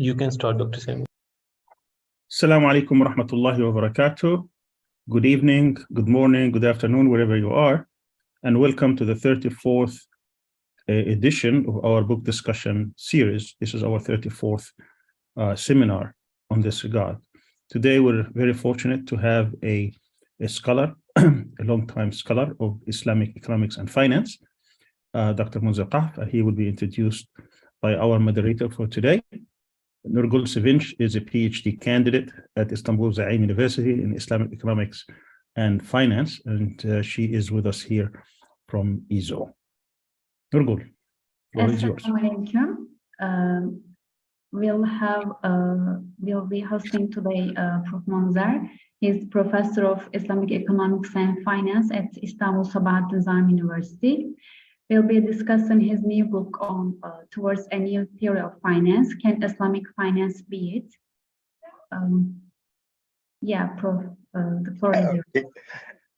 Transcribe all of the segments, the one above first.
You can start, Dr. Sami. Assalamu alaikum wa rahmatullahi wa barakatuh. Good evening, good morning, good afternoon, wherever you are, and welcome to the 34th edition of our book discussion series. This is our 34th seminar on this regard. Today, we're very fortunate to have a scholar, a long-time scholar of Islamic Economics and Finance, Dr. Monzer Kahf. He will be introduced by our moderator for today. Nurgul Sevinch is a PhD candidate at Istanbul Zaim University in Islamic Economics and Finance, and she is with us here from ISO. Nurgul, floor is yours. We'll be hosting today Prof. Monzer. He's professor of Islamic Economics and Finance at Istanbul Sabahattin Zaim University. We'll be discussing his new book on Towards a New Theory of Finance. Can Islamic Finance be it? Prof, the floor is yours.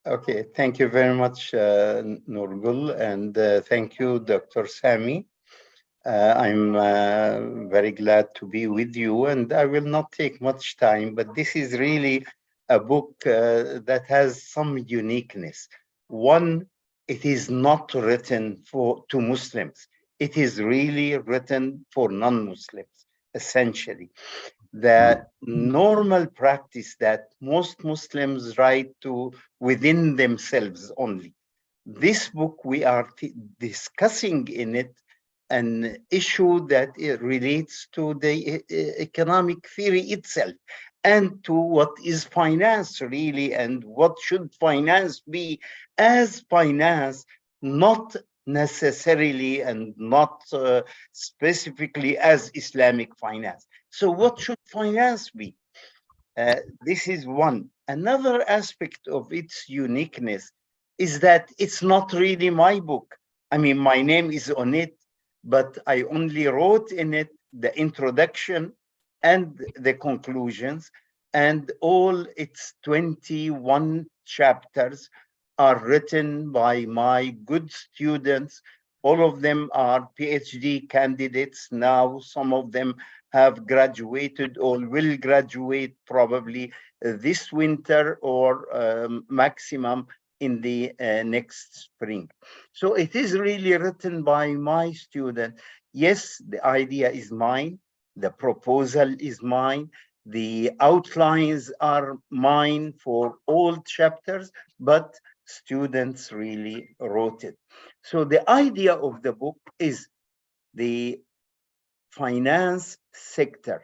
Okay, thank you very much, Nurgul, and thank you, Dr. Sami. I'm very glad to be with you, and I will not take much time, but this is really a book that has some uniqueness. One, it is not written to Muslims. It is really written for non-Muslims, essentially. The normal practice that most Muslims write to within themselves only. This book, we are discussing in it an issue that it relates to the economic theory itself and to what is finance really, and what should finance be as finance, not necessarily and not specifically as Islamic finance. So what should finance be? This is one. Another aspect of its uniqueness is that it's not really my book. I mean, my name is on it, but I only wrote in it the introduction and the conclusions, and all its 21 chapters are written by my good students. All of them are PhD candidates now. Some of them have graduated or will graduate probably this winter or maximum in the next spring. So it is really written by my student. Yes, the idea is mine. The proposal is mine. The outlines are mine for all chapters, but students really wrote it. So the idea of the book is the finance sector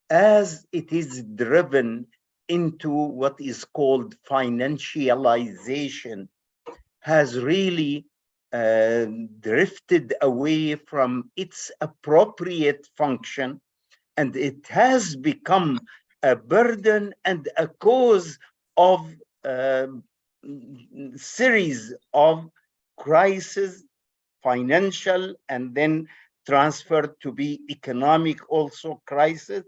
as it is driven into what is called financialization has really drifted away from its appropriate function, and it has become a burden and a cause of series of crises, financial, and then transferred to be economic also crisis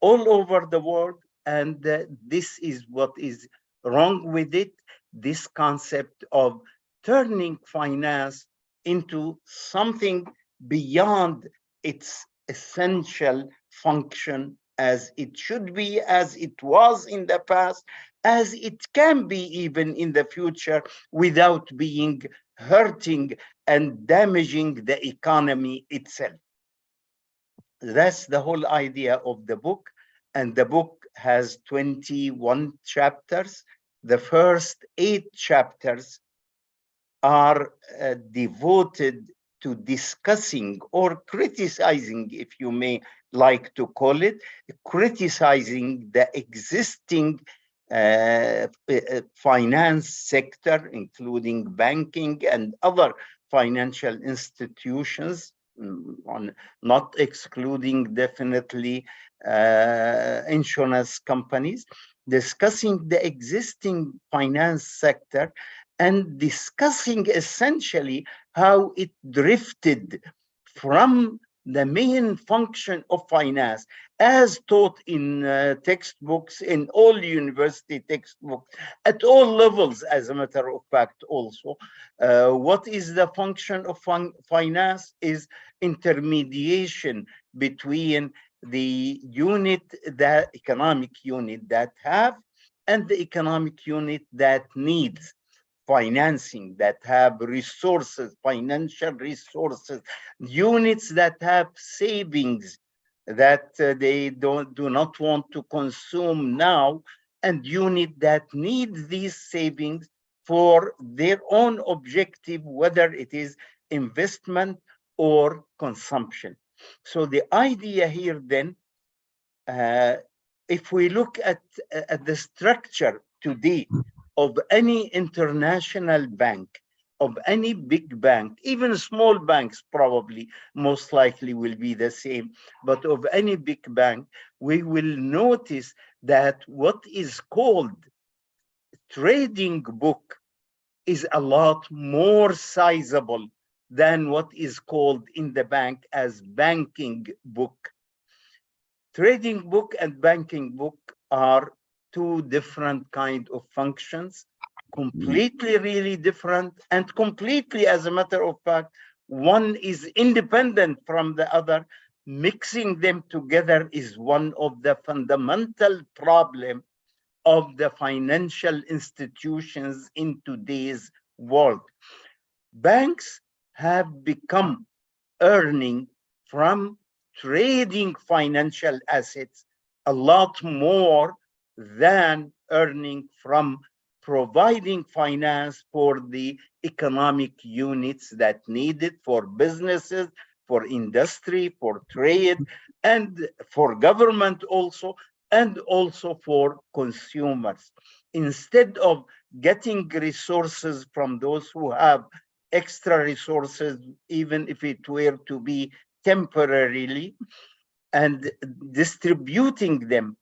all over the world. And this is what is wrong with it, this concept of turning finance into something beyond its essential function as it should be, as it was in the past, as it can be even in the future, without being hurting and damaging the economy itself. That's the whole idea of the book. And the book has 21 chapters. The first 8 chapters are devoted to discussing or criticizing, if you may like to call it, criticizing the existing finance sector, including banking and other financial institutions, not excluding definitely insurance companies, discussing the existing finance sector and discussing essentially how it drifted from the main function of finance as taught in textbooks, in all university textbooks, at all levels, as a matter of fact also. What is the function of finance is intermediation between the unit, the economic unit that have, and the economic unit that needs financing, that have resources, financial resources, units that have savings that they do not want to consume now, and unit that needs these savings for their own objective, whether it is investment or consumption. So the idea here then, if we look at the structure today of any international bank, of any big bank, even small banks probably most likely will be the same, but of any big bank, we will notice that what is called trading book is a lot more sizable than what is called in the bank as banking book. Trading book and banking book are two different kind of functions, completely really different, and completely, as a matter of fact, one is independent from the other. Mixing them together is one of the fundamental problems of the financial institutions in today's world. Banks have become earning from trading financial assets a lot more than earning from providing finance for the economic units that need it, for businesses, for industry, for trade, and for government also, and also for consumers. Instead of getting resources from those who have extra resources, even if it were to be temporarily, and distributing them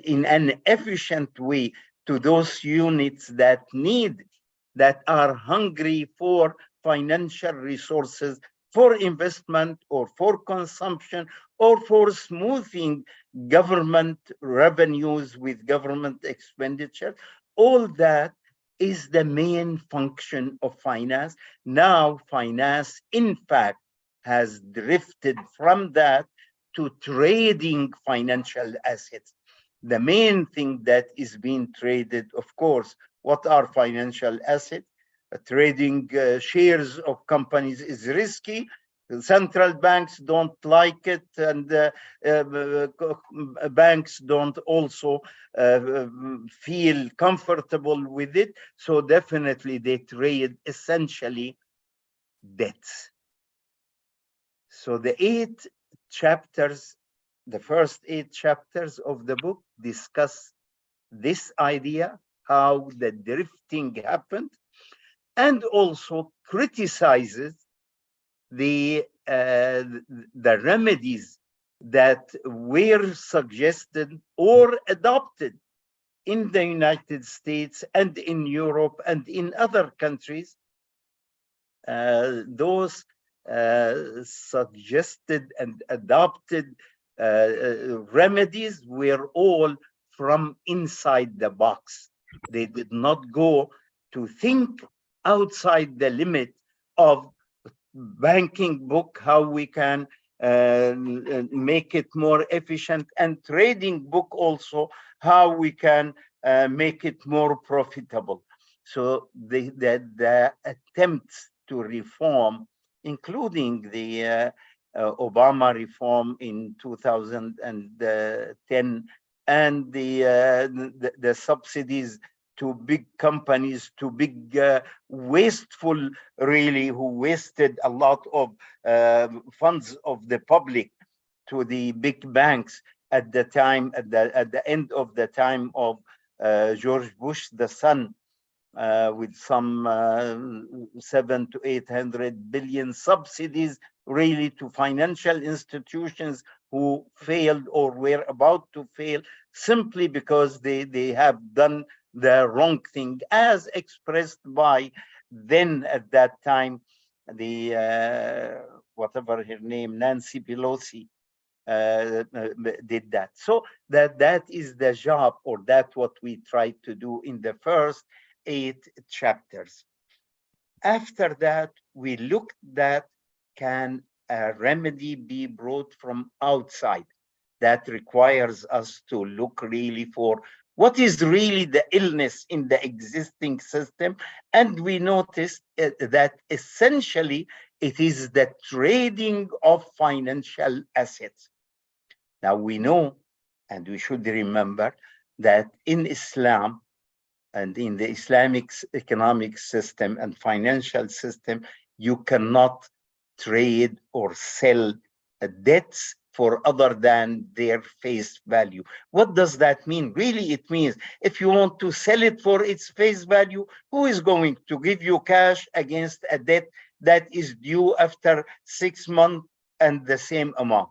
in an efficient way to those units that need, that are hungry for financial resources, for investment or for consumption, or for smoothing government revenues with government expenditure. All that is the main function of finance. Now, finance, in fact, has drifted from that to trading financial assets. The main thing that is being traded, of course, what are financial assets? Trading shares of companies is risky. Central banks don't like it, and banks don't also feel comfortable with it. So definitely they trade essentially debts. So the 8 chapters, the first 8 chapters of the book discuss this idea, how the drifting happened, and also criticizes the remedies that were suggested or adopted in the United States and in Europe and in other countries. Those suggested and adopted remedies were all from inside the box. They did not go to think outside the limit of banking book, how we can make it more efficient, and trading book also, how we can make it more profitable. So the attempts to reform, including the Obama reform in 2010, and the subsidies to big companies, to big wasteful, really, who wasted a lot of funds of the public, to the big banks at the time, at the end of the time of George Bush, the son, with some 700 to 800 billion subsidies, really, to financial institutions who failed or were about to fail, simply because they have done the wrong thing, as expressed by then at that time the whatever her name, Nancy Pelosi, did that. So that is the job, or that what we tried to do in the first 8 chapters. After that, we looked at, can a remedy be brought from outside? that requires us to look really for what is really the illness in the existing system. And we noticed that essentially it is the trading of financial assets. Now we know, and we should remember, that in Islam and in the Islamic economic system and financial system, you cannot trade or sell debts for other than their face value. What does that mean? Really, it means if you want to sell it for its face value, who is going to give you cash against a debt that is due after 6 months and the same amount?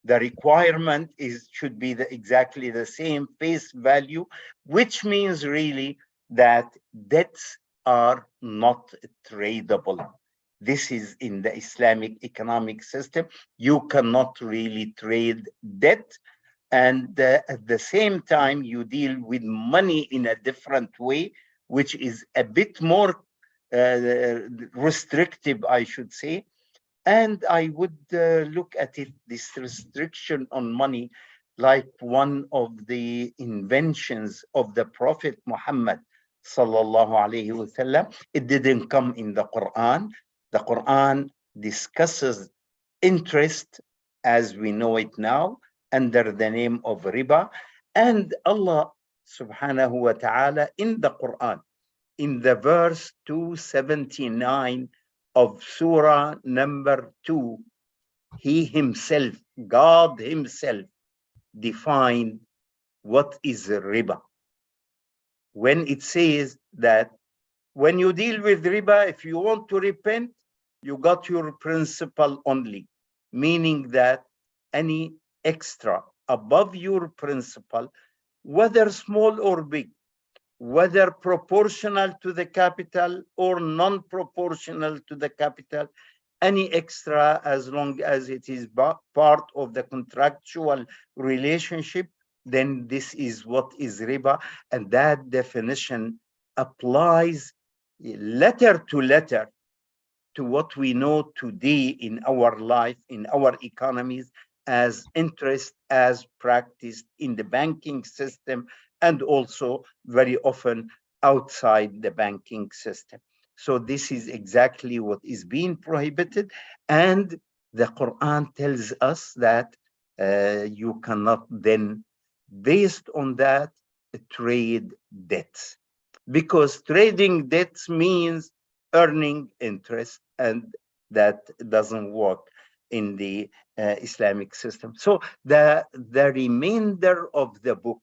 The requirement should be exactly the same face value, which means really that debts are not tradable. This is in the Islamic economic system. You cannot really trade debt. And at the same time, you deal with money in a different way, which is a bit more restrictive, I should say. And I would look at it, this restriction on money, like one of the inventions of the Prophet Muhammad sallallahu alaihi wasallam. It didn't come in the Quran. The Quran discusses interest as we know it now under the name of riba. And Allah subhanahu wa ta'ala in the Quran, in the verse 279 of Surah number 2, he himself, God himself, defined what is riba. When it says that when you deal with riba, if you want to repent, you got your principal only, meaning that any extra above your principal, whether small or big, whether proportional to the capital or non-proportional to the capital, any extra, as long as it is part of the contractual relationship, then this is what is riba. And that definition applies letter to letter to what we know today in our life, in our economies, as interest as practiced in the banking system, and also very often outside the banking system. So this is exactly what is being prohibited. And the Quran tells us that you cannot then, based on that, trade debts. Because trading debts means earning interest, and that doesn't work in the Islamic system. So the remainder of the book,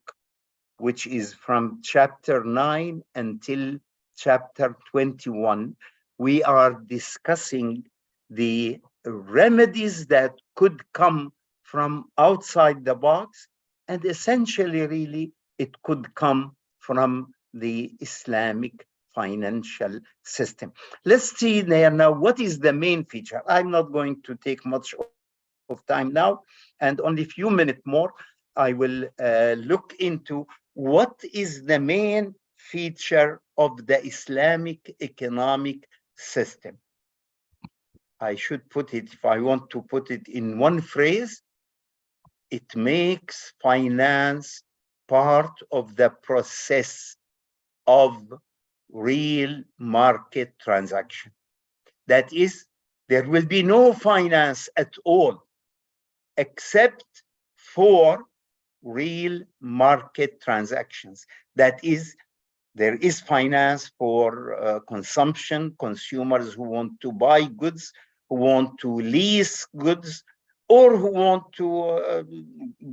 which is from chapter 9 until chapter 21, we are discussing the remedies that could come from outside the box, and essentially, really, it could come from the Islamic financial system. Let's see there now, what is the main feature? I'm not going to take much of time now, and only a few minutes more, I will look into what is the main feature of the Islamic economic system. I should put it, if I want to put it in one phrase, it makes finance part of the process of real market transaction. That is, there will be no finance at all except for real market transactions. That is, there is finance for consumption, consumers who want to buy goods, who want to lease goods, or who want to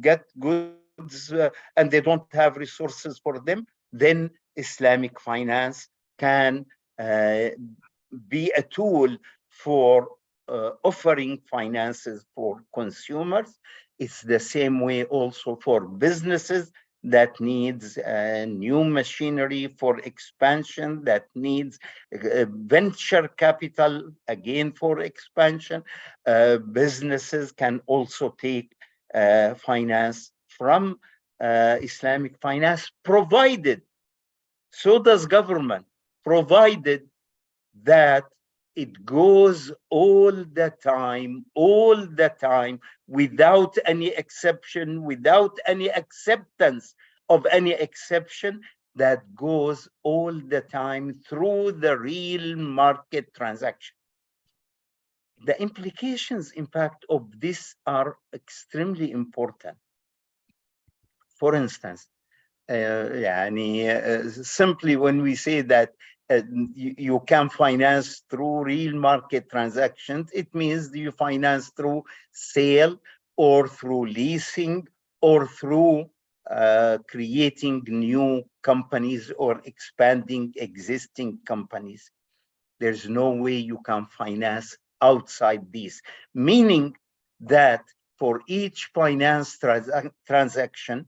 get goods and they don't have resources for them. Then Islamic finance can be a tool for offering finances for consumers. It's the same way also for businesses that needs new machinery for expansion, that needs venture capital, again, for expansion. Businesses can also take finance from Islamic finance, provided, so does government, provided that it goes all the time, without any exception, without any acceptance of any exception, that goes all the time through the real market transaction. The implications, in fact, of this are extremely important. For instance, simply when we say that you can finance through real market transactions, it means you finance through sale or through leasing or through creating new companies or expanding existing companies. There's no way you can finance outside these, meaning that for each finance transaction,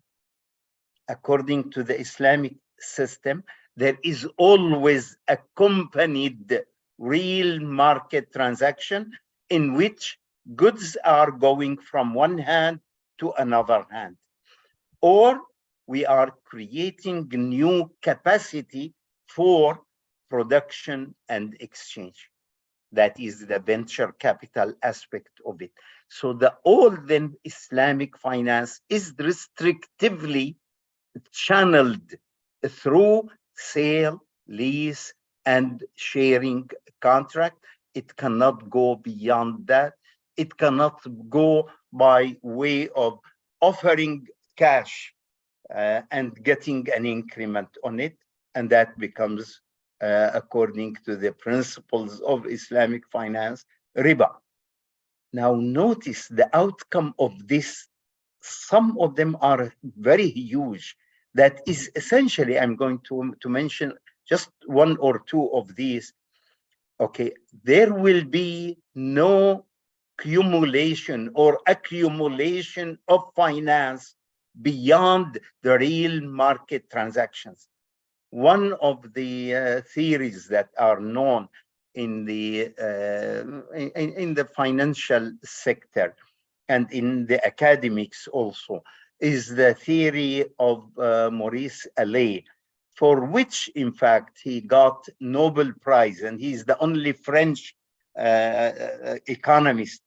according to the Islamic system, there is always accompanied real market transaction in which goods are going from one hand to another hand, or we are creating new capacity for production and exchange. That is the venture capital aspect of it. So the olden Islamic finance is restrictively channeled through sale, lease, and sharing contract. It cannot go beyond that. It cannot go by way of offering cash and getting an increment on it. And that becomes, according to the principles of Islamic finance, riba. Now notice the outcome of this. Some of them are very huge. That is essentially, I'm going to mention just one or two of these. Okay, there will be no accumulation of finance beyond the real market transactions. One of the theories that are known in the financial sector and in the academics also is the theory of Maurice Allais, for which, in fact, he got Nobel Prize, and he's the only French economist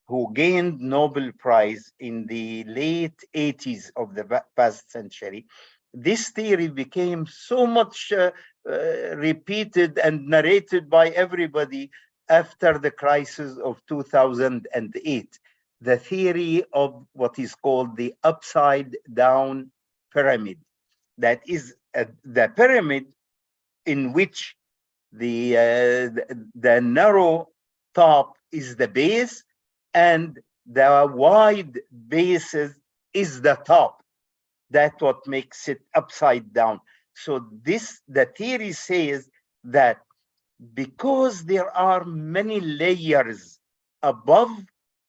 who gained Nobel Prize in the late 80s of the past century. This theory became so much repeated and narrated by everybody after the crisis of 2008. The theory of what is called the upside down pyramid. That is the pyramid in which the narrow top is the base and the wide bases is the top. That's what makes it upside down. So the theory says that because there are many layers above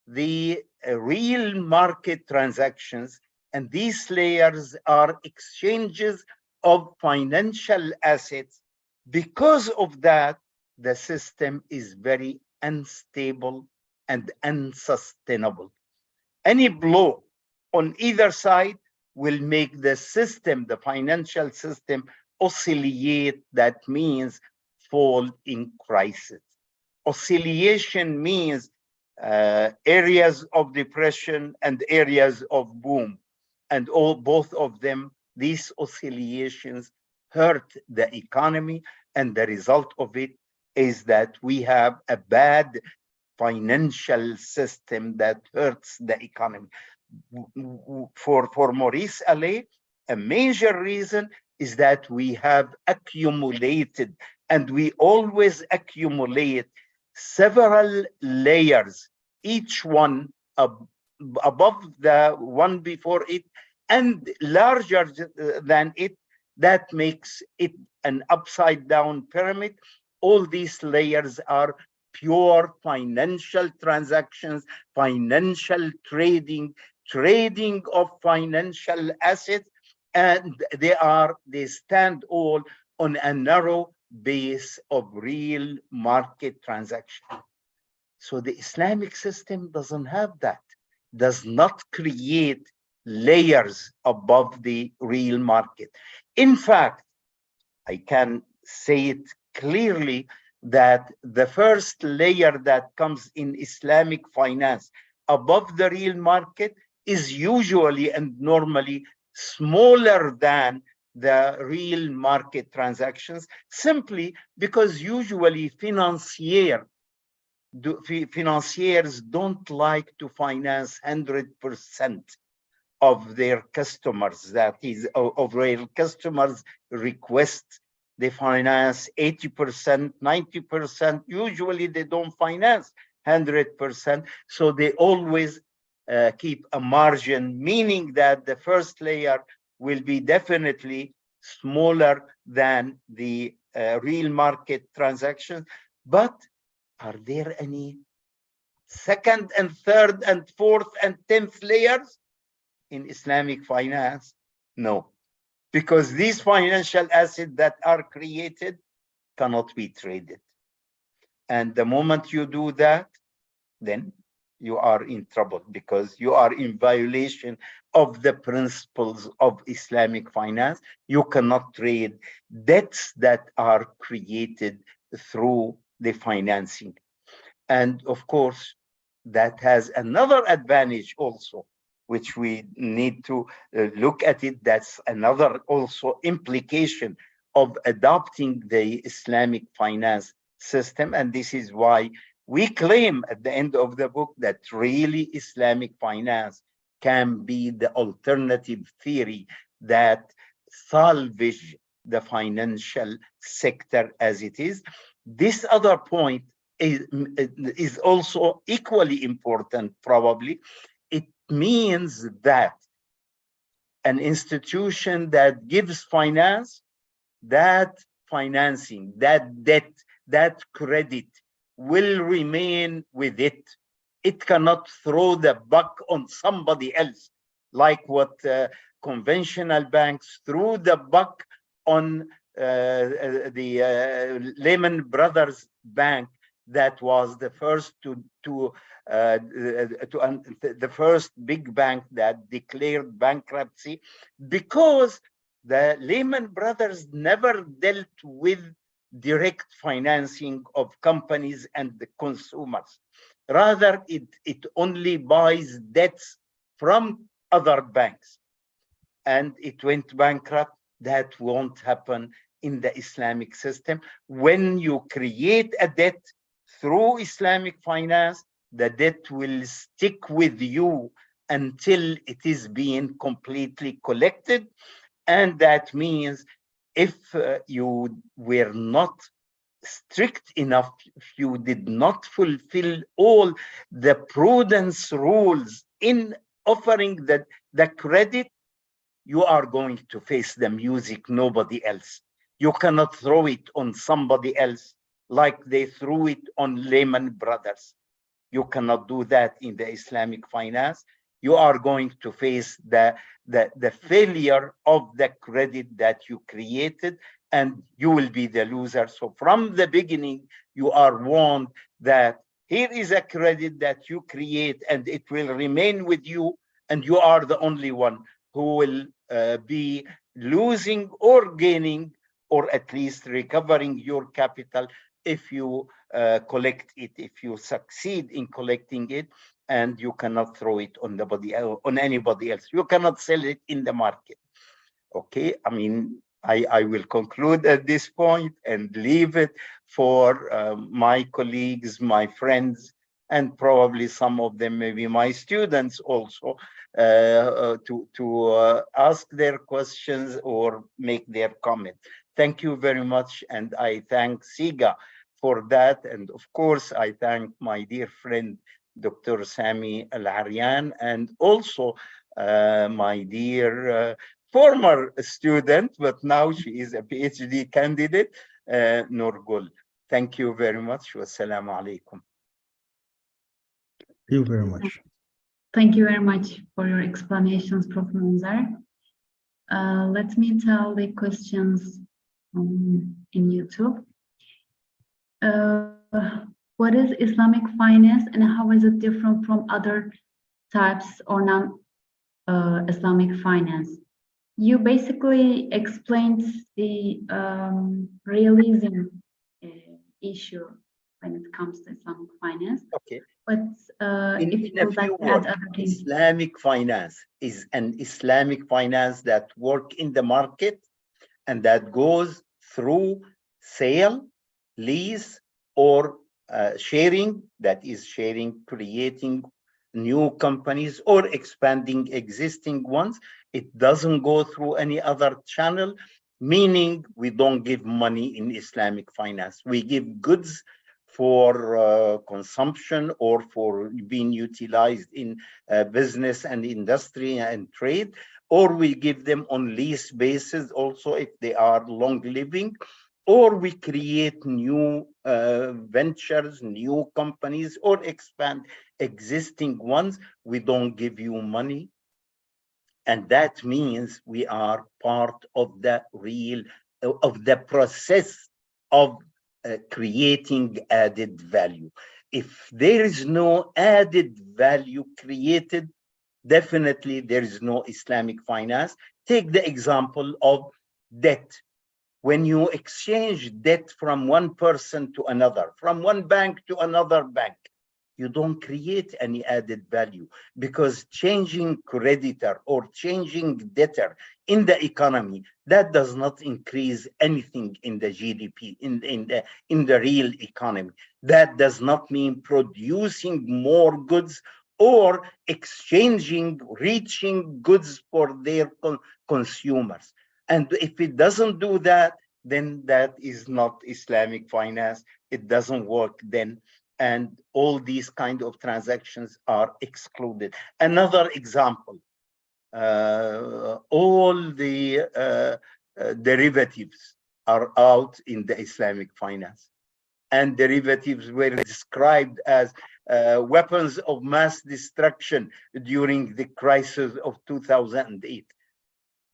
the real market transactions, and these layers are exchanges of financial assets, because of that, the system is very unstable and unsustainable. Any blow on either side will make the system, the financial system, oscillate. That means fall in crisis. Oscillation means areas of depression and areas of boom. And both of them, these oscillations hurt the economy. And the result of it is that we have a bad financial system that hurts the economy. For Maurice Allais, a major reason is that we have accumulated, and we always accumulate several layers, each one above the one before it and larger than it. That makes it an upside down pyramid. All these layers are pure financial transactions, financial trading of financial assets, and they stand all on a narrow base of real market transaction. So the Islamic system doesn't have that, does not create layers above the real market. In fact, I can say it clearly, that the first layer that comes in Islamic finance above the real market is usually and normally smaller than the real market transactions, simply because usually financiers don't like to finance 100% of their customers, that is, of their customers' requests. They finance 80%, 90%. Usually they don't finance 100%. So they always keep a margin, meaning that the first layer will be definitely smaller than the real market transactions. But are there any second and third and fourth and 10th layers in Islamic finance? No, because these financial assets that are created cannot be traded. And the moment you do that, then you are in trouble, because you are in violation of the principles of Islamic finance. You cannot trade debts that are created through the financing. And of course, that has another advantage also, which we need to look at it. That's another also implication of adopting the Islamic finance system. And this is why we claim at the end of the book that really Islamic finance can be the alternative theory that salvage the financial sector as it is. This other point is also equally important, probably. It means that an institution that gives finance, that financing, that debt, that credit will remain with it. It cannot throw the buck on somebody else, like what conventional banks threw the buck on the Lehman Brothers Bank, that was the first the first big bank that declared bankruptcy, because the Lehman Brothers never dealt with direct financing of companies and the consumers. Rather, it only buys debts from other banks, and it went bankrupt. That won't happen in the Islamic system. When you create a debt through Islamic finance, the debt will stick with you until it is being completely collected. And that means if you were not strict enough, if you did not fulfill all the prudence rules in offering the credit, you are going to face the music, nobody else. You cannot throw it on somebody else like they threw it on Lehman Brothers. You cannot do that in the Islamic finance. You are going to face the failure of the credit that you created, and you will be the loser. So from the beginning, you are warned that here is a credit that you create and it will remain with you, and you are the only one who will be losing or gaining, or at least recovering your capital if you collect it, if you succeed in collecting it, and you cannot throw it on anybody else. You cannot sell it in the market. Okay, I mean, I will conclude at this point and leave it for my colleagues, my friends, and probably some of them, maybe my students also, to ask their questions or make their comment. Thank you very much, and I thank SIGA for that. And of course, I thank my dear friend, Dr. Sami Al-Aryan, and also my dear former student, but now she is a PhD candidate, Nurgul. Thank you very much. Wassalamu alaikum. Thank you very much. Thank you very much for your explanations, Prof. Monzer. Let me tell the questions in YouTube. What is Islamic finance and how is it different from other types or non-Islamic finance? You basically explained the realism issue when it comes to Islamic finance. Okay. But if you would like to add other things. Islamic finance is an Islamic finance that work in the market and that goes through sale, lease, or sharing, that is sharing, creating new companies or expanding existing ones. It doesn't go through any other channel, meaning we don't give money in Islamic finance. We give goods for consumption or for being utilized in business and industry and trade, or we give them on lease basis also if they are long living, or we create new ventures, new companies, or expand existing ones. We don't give you money. And that means we are part of the process of creating added value. If there is no added value created, definitely there is no Islamic finance. Take the example of debt. When you exchange debt from one person to another, from one bank to another bank, you don't create any added value, because changing creditor or changing debtor in the economy, that does not increase anything in the GDP, in the real economy. That does not mean producing more goods or exchanging, reaching goods for their consumers. And if it doesn't do that, then that is not Islamic finance. It doesn't work then. And all these kind of transactions are excluded. Another example, all the derivatives are out in the Islamic finance. And derivatives were described as weapons of mass destruction during the crisis of 2008.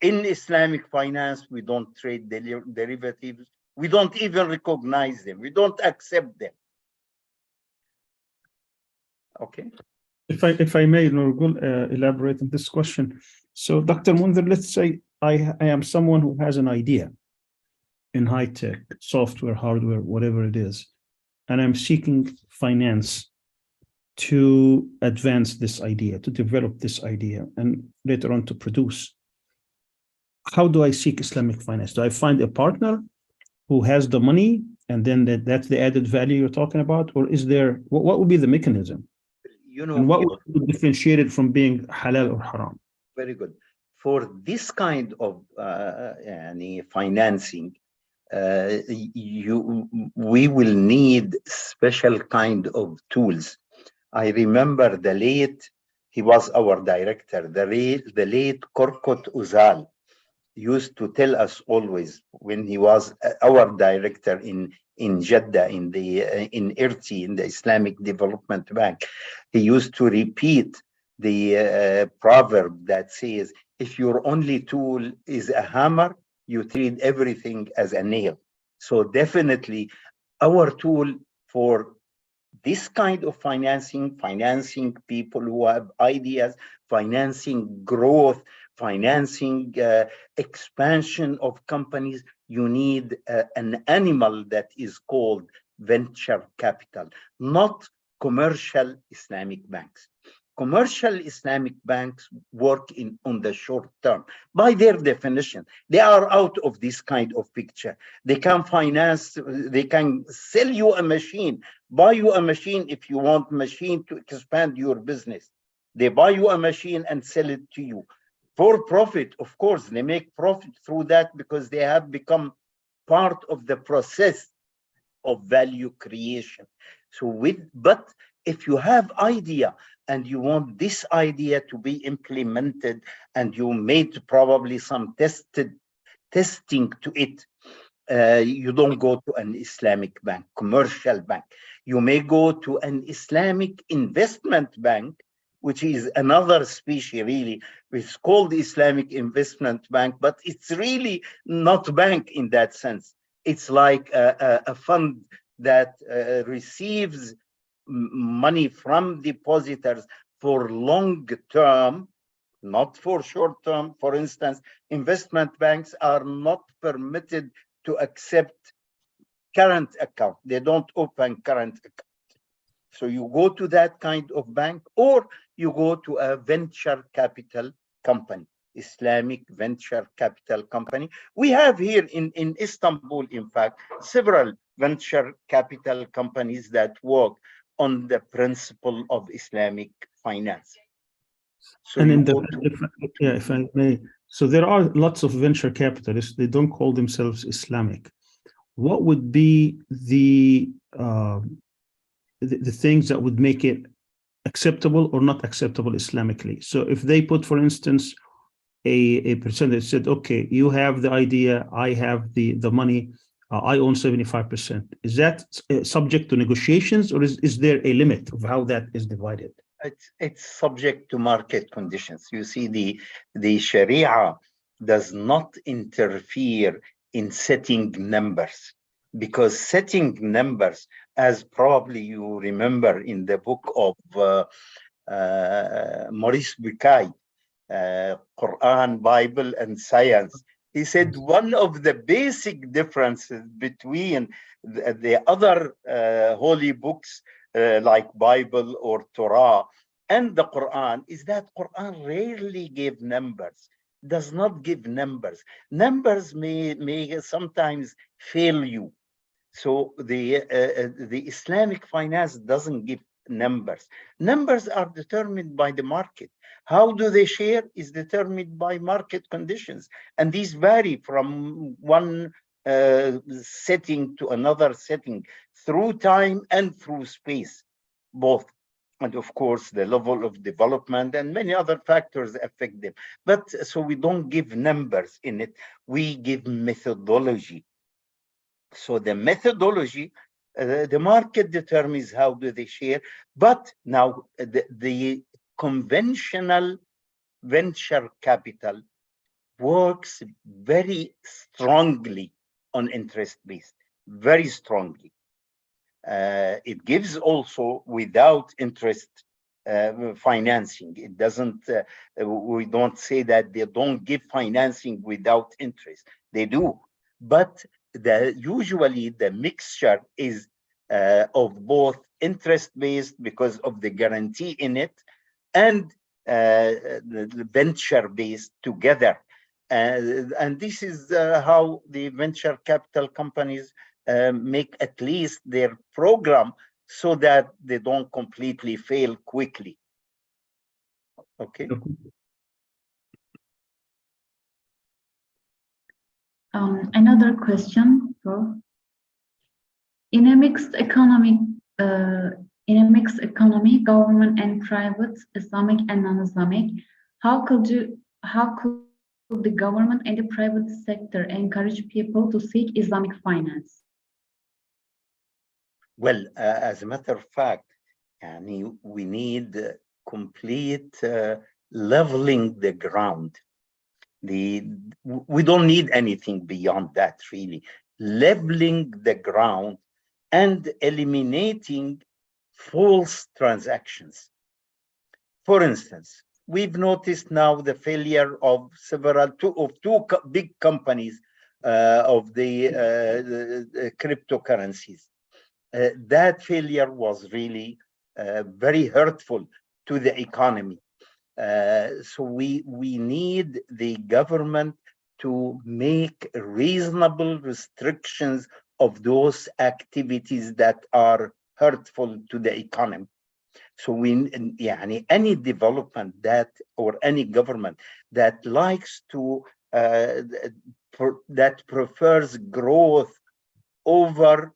In Islamic finance, we don't trade derivatives. We don't even recognize them. We don't accept them. Okay. If I may, Nurgul, elaborate on this question. So, Dr. Monzer, let's say I am someone who has an idea in high tech, software, hardware, whatever it is, and I'm seeking finance to advance this idea, to develop this idea, and later on to produce. How do I seek Islamic finance? Do I find a partner who has the money, and then that's the added value you're talking about? Or is there, what would be the mechanism? You know, and what would differentiate it from being halal or haram? Very good. For this kind of financing, we will need special kind of tools. I remember he was our director, the late Korkut Uzal used to tell us always, when he was our director in Jeddah, in IRTI, in the Islamic Development Bank, he used to repeat the proverb that says, if your only tool is a hammer, you treat everything as a nail. So definitely our tool for this kind of financing people who have ideas, financing growth, financing expansion of companies, you need an animal that is called venture capital, not commercial Islamic banks. Commercial Islamic banks work on the short term. By their definition, they are out of this kind of picture. They can finance, they can sell you a machine, buy you a machine if you want machine to expand your business. They buy you a machine and sell it to you. For profit, of course, they make profit through that because they have become part of the process of value creation. But if you have idea and you want this idea to be implemented and you made probably some testing to it, you don't go to an Islamic bank, commercial bank. You may go to an Islamic investment bank, which is another species really. It's called Islamic Investment Bank, but it's really not bank in that sense. It's like a fund that receives money from depositors for long term, not for short term. For instance, investment banks are not permitted to accept current account. They don't open current account. So you go to that kind of bank, or you go to a venture capital company, Islamic venture capital company. We have here in Istanbul, in fact, several venture capital companies that work on the principle of Islamic finance. So And you in the, go to, if I may, so there are lots of venture capitalists. They don't call themselves Islamic. What would be the things that would make it acceptable or not acceptable Islamically? So if they put, for instance, a percentage, said, okay, you have the idea, I have the money, I own 75%. Is that subject to negotiations, or is there a limit of how that is divided? it's subject to market conditions. You see, the Sharia does not interfere in setting numbers, because setting numbers, as probably you remember in the book of Maurice Bucaille, Quran, Bible, and Science, he said one of the basic differences between the other holy books like Bible or Torah and the Quran is that Quran rarely gave numbers, does not give numbers. Numbers may sometimes fail you. So the Islamic finance doesn't give numbers. Numbers are determined by the market. How do they share is determined by market conditions. And these vary from one setting to another setting through time and through space, both. And of course, the level of development and many other factors affect them. But so we don't give numbers in it, we give methodology. So the methodology, the market determines how do they share, but now the conventional venture capital works very strongly on interest-based, very strongly. It gives also without interest financing. It doesn't, we don't say that they don't give financing without interest. They do, but usually the mixture is of both interest-based because of the guarantee in it, and the venture-based together. And this is how the venture capital companies make at least their program so that they don't completely fail quickly. Okay. Another question, Prof. In a mixed economy, government and private, Islamic and non-Islamic, how could the government and the private sector encourage people to seek Islamic finance? Well, as a matter of fact, we need complete leveling the ground. We don't need anything beyond that, really. Leveling the ground and eliminating false transactions. For instance, we've noticed now the failure of two big companies of the cryptocurrencies. That failure was really very hurtful to the economy. So we need the government to make reasonable restrictions of those activities that are hurtful to the economy. So any development that, or any government that likes to, that prefers growth over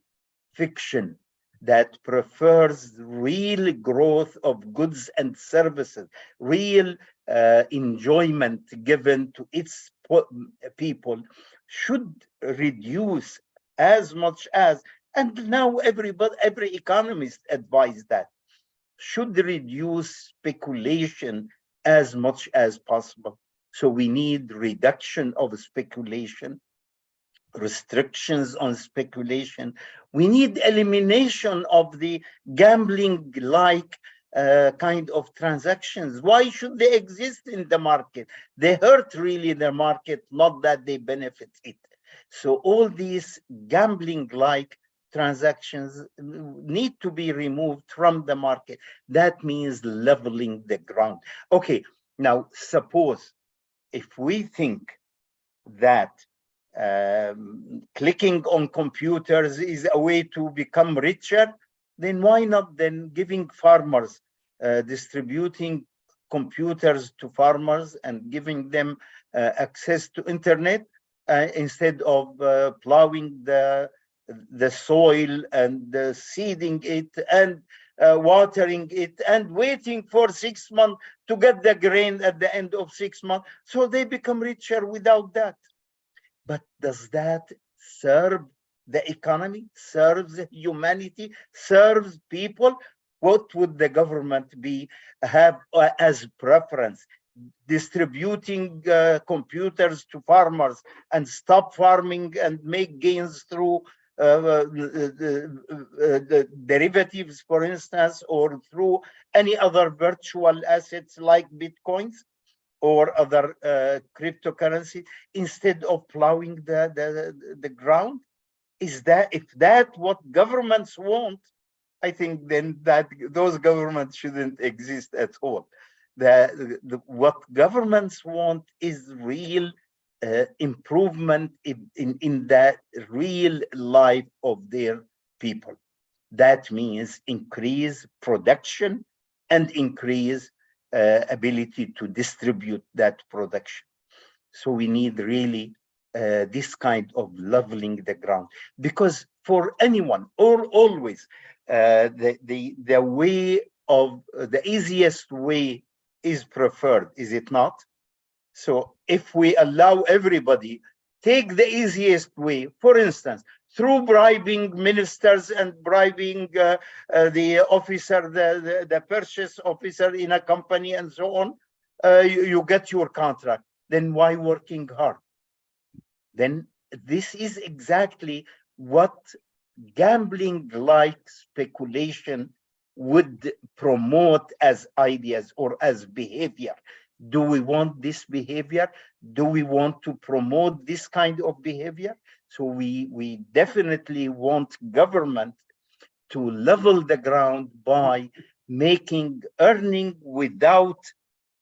fiction, that prefers real growth of goods and services, real enjoyment given to its people, should reduce as much as, and now every economist advise that, should reduce speculation as much as possible. So we need reduction of speculation, restrictions on speculation. We need elimination of the gambling-like kind of transactions. Why should they exist in the market? They hurt really the market, not that they benefit it. So all these gambling-like transactions need to be removed from the market. That means leveling the ground. Okay, now suppose if we think that clicking on computers is a way to become richer, then why not then giving farmers, distributing computers to farmers and giving them access to internet instead of plowing the soil and seeding it and watering it and waiting for 6 months to get the grain at the end of 6 months. So they become richer without that. But does that serve the economy, serves humanity, serves people? What would the government have as preference? Distributing computers to farmers and stop farming and make gains through the derivatives, for instance, or through any other virtual assets like bitcoins or other cryptocurrency, instead of plowing the ground? Is that, if that what governments want, I think then that those governments shouldn't exist at all. What governments want is real improvement in the real life of their people. That means increase production and increase ability to distribute that production. So we need really this kind of leveling the ground, because for anyone, or always, the way of the easiest way is preferred, is it not? So if we allow everybody take the easiest way, for instance, through bribing ministers and bribing the officer, the purchase officer in a company and so on, you get your contract. Then why working hard? Then this is exactly what gambling-like speculation would promote as ideas or as behavior. Do we want this behavior? Do we want to promote this kind of behavior? So we definitely want government to level the ground by making earning without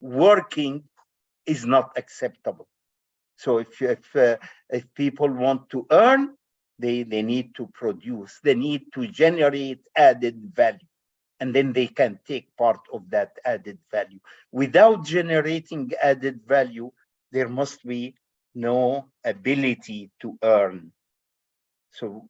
working is not acceptable. So if people want to earn, they need to produce, they need to generate added value, and then they can take part of that added value. Without generating added value, there must be no ability to earn. So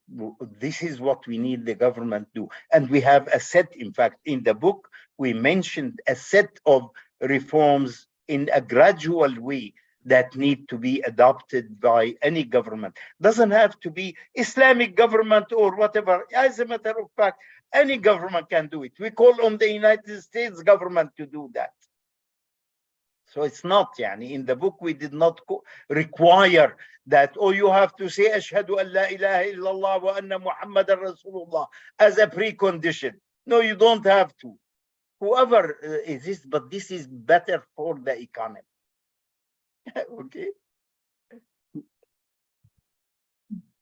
this is what we need the government to do. And we have a set, in fact, in the book, we mentioned a set of reforms in a gradual way that need to be adopted by any government. Doesn't have to be Islamic government or whatever. As a matter of fact, any government can do it. We call on the United States government to do that. So it's not, in the book, we did not require that, oh, you have to say, Ashhadu an la ilaha illallah wa anna Muhammadan Rasulullah as a precondition. No, you don't have to. Whoever is this, but this is better for the economy. Okay.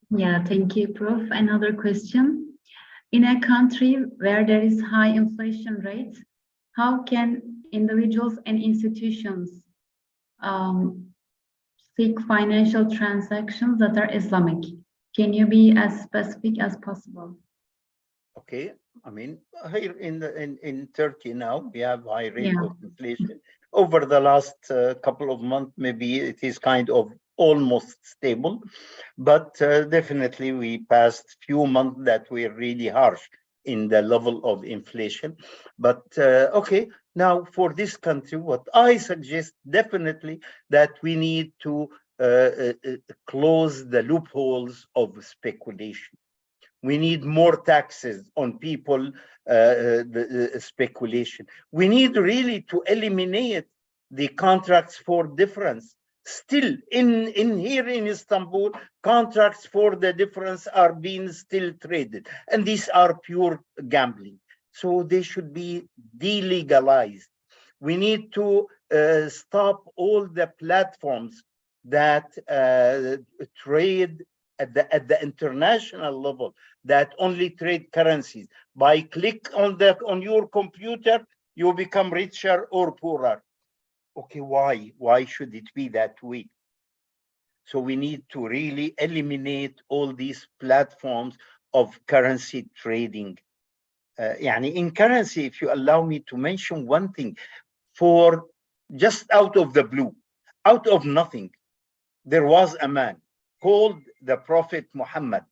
Yeah, thank you, Prof. Another question. In a country where there is high inflation rates, how can individuals and institutions seek financial transactions that are Islamic? Can you be as specific as possible? Okay, I mean, here in Turkey now, we have high rate of inflation. Over the last couple of months, maybe it is kind of almost stable, but definitely we passed few months that were really harsh in the level of inflation. But okay, now for this country, what I suggest definitely that we need to close the loopholes of speculation. We need more taxes on people, the speculation. We need really to eliminate the contracts for difference. Still, in here in Istanbul, contracts for the difference are being still traded, and these are pure gambling. So they should be delegalized. We need to stop all the platforms that trade at the international level that only trade currencies. By click on your computer, you become richer or poorer. Okay, why? Why should it be that way? So we need to really eliminate all these platforms of currency trading. In currency, if you allow me to mention one thing, for just out of the blue, out of nothing, there was a man called the Prophet Muhammad,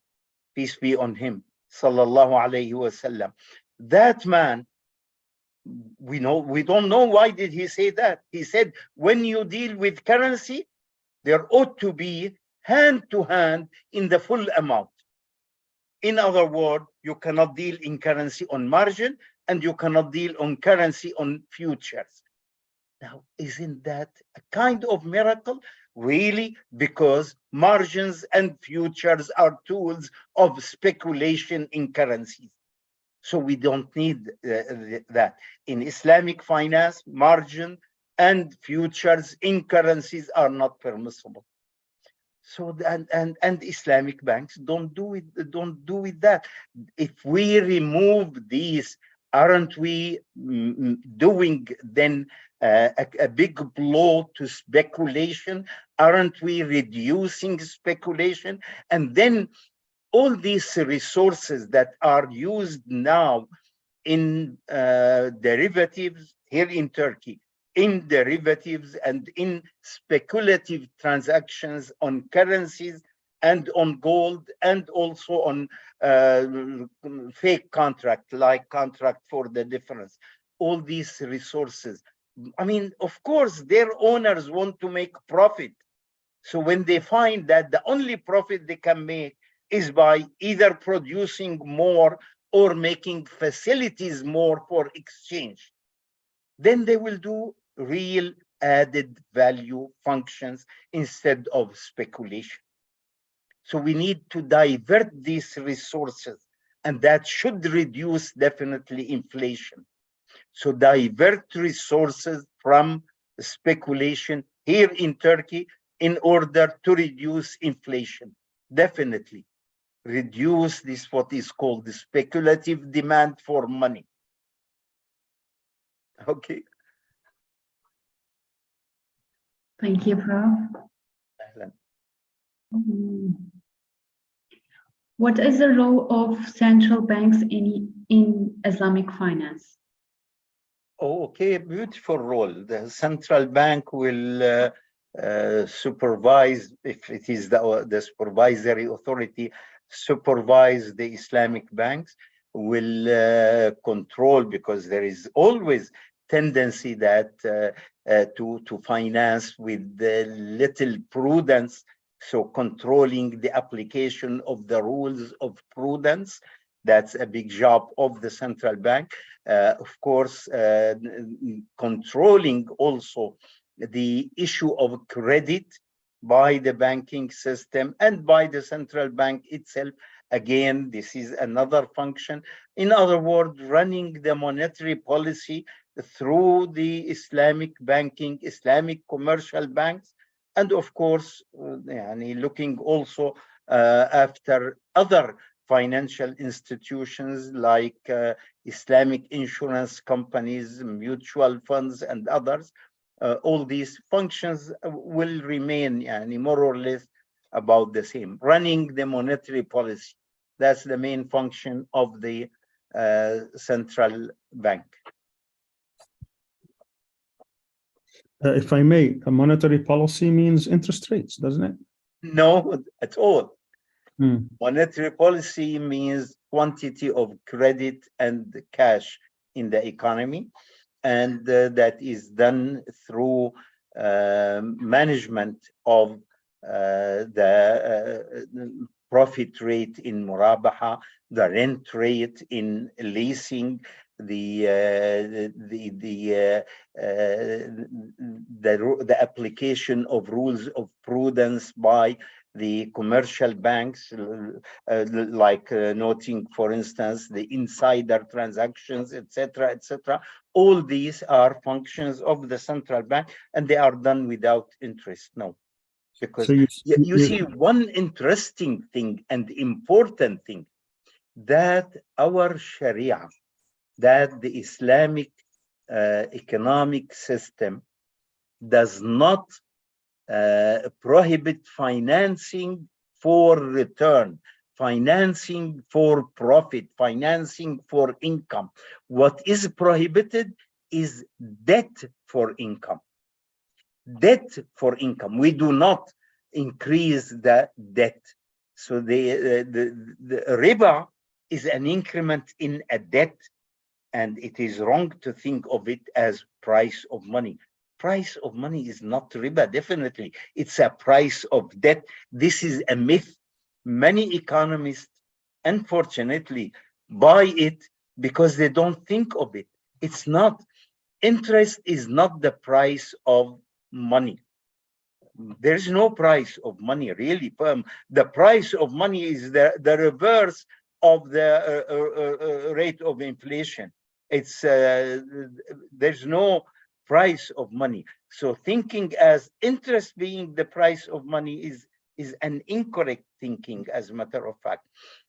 peace be on him, sallallahu alayhi wasallam. That man, we don't know why did he say that. He said, when you deal with currency, there ought to be hand to hand in the full amount. In other words, you cannot deal in currency on margin, and you cannot deal on currency on futures. Now, isn't that a kind of miracle? Really? Because margins and futures are tools of speculation in currencies. So we don't need that. In Islamic finance, margin and futures in currencies are not permissible. So and Islamic banks don't do it that. If we remove these, aren't we doing then a big blow to speculation? Aren't we reducing speculation? And then all these resources that are used now in derivatives here in Turkey, in derivatives and in speculative transactions on currencies and on gold, and also on fake contract, like contract for the difference. All these resources, I mean, of course, their owners want to make profit. So when they find that the only profit they can make is by either producing more or making facilities more for exchange, then they will do real added value functions instead of speculation. So we need to divert these resources, and that should reduce definitely inflation. So divert resources from speculation here in Turkey in order to reduce inflation. Definitely reduce this, what is called the speculative demand for money. Okay. Thank you, Prof. What is the role of central banks in Islamic finance? Oh, okay, beautiful role. The central bank will supervise, if it is the supervisory authority, supervise the Islamic banks, will control, because there is always tendency that to finance with little prudence. So controlling the application of the rules of prudence, that's a big job of the central bank. Of course, controlling also the issue of credit by the banking system and by the central bank itself. Again, this is another function. In other words, running the monetary policy through the Islamic banking, Islamic commercial banks, and of course, looking also after other financial institutions like Islamic insurance companies, mutual funds, and others. All these functions will remain more or less about the same. Running the monetary policy, that's the main function of the central bank. If I may, a monetary policy means interest rates, doesn't it? No, at all. Monetary policy means quantity of credit and cash in the economy, and that is done through management of the profit rate in murabaha, the rent rate in leasing, the application of rules of prudence by the commercial banks, like noting, for instance, the insider transactions, etc., etc. All these are functions of the central bank, and they are done without interest. No. Because So you see, one interesting thing and important thing, that our Sharia, that the Islamic economic system does not prohibit financing for return, financing for profit, financing for income. What is prohibited is debt for income. Debt for income. We do not increase the debt. So the riba is an increment in a debt, and it is wrong to think of it as price of money. Price of money is not riba, definitely. It's a price of debt. This is a myth. Many economists, unfortunately, buy it because they don't think of it. It's not. Interest is not the price of money. There's no price of money, really. The price of money is the reverse of the rate of inflation. It's there's no price of money. So thinking as interest being the price of money is an incorrect thinking, as a matter of fact.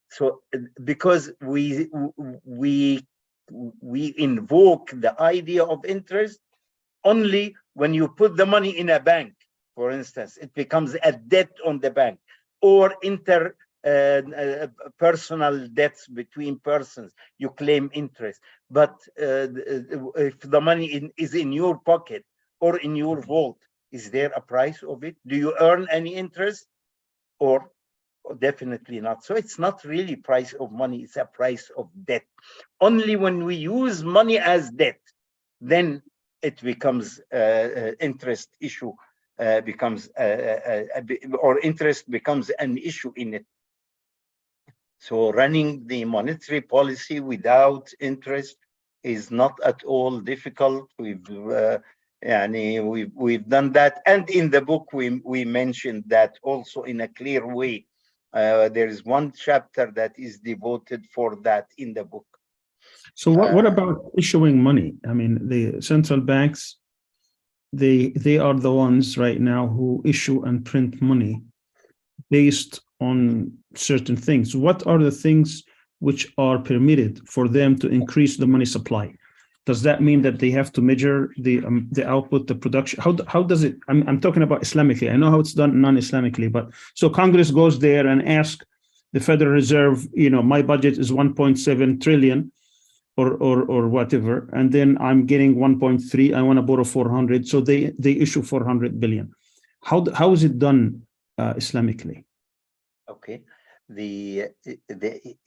So because we invoke the idea of interest only when you put the money in a bank, for instance, it becomes a debt on the bank, or personal debts between persons, you claim interest. But if the money is in your pocket or in your vault, is there a price of it? Do you earn any interest? Or definitely not. So it's not really price of money, it's a price of debt. Only when we use money as debt, then it becomes interest issue, or interest becomes an issue in it. So running the monetary policy without interest is not at all difficult. We've done that, and in the book we mentioned that also in a clear way. There is one chapter that is devoted for that in the book. So what about issuing money? I mean, the central banks, they are the ones right now who issue and print money based on certain things. What are the things which are permitted for them to increase the money supply? Does that mean that they have to measure the output, the production? How does it? I'm talking about Islamically. I know how it's done non-Islamically, but so Congress goes there and asks the Federal Reserve, my budget is 1.7 trillion. Or whatever, and then I'm getting 1.3. I want to borrow 400, so they issue 400 billion. How is it done Islamically? Okay, the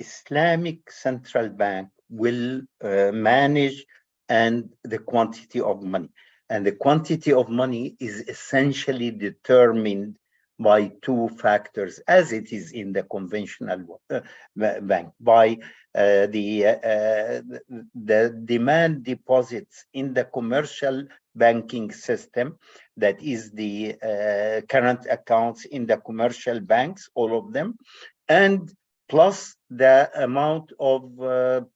Islamic Central Bank will manage and the quantity of money, and the quantity of money is essentially determined by two factors, as it is in the conventional bank, by the demand deposits in the commercial banking system, that is the current accounts in the commercial banks, all of them, and plus the amount of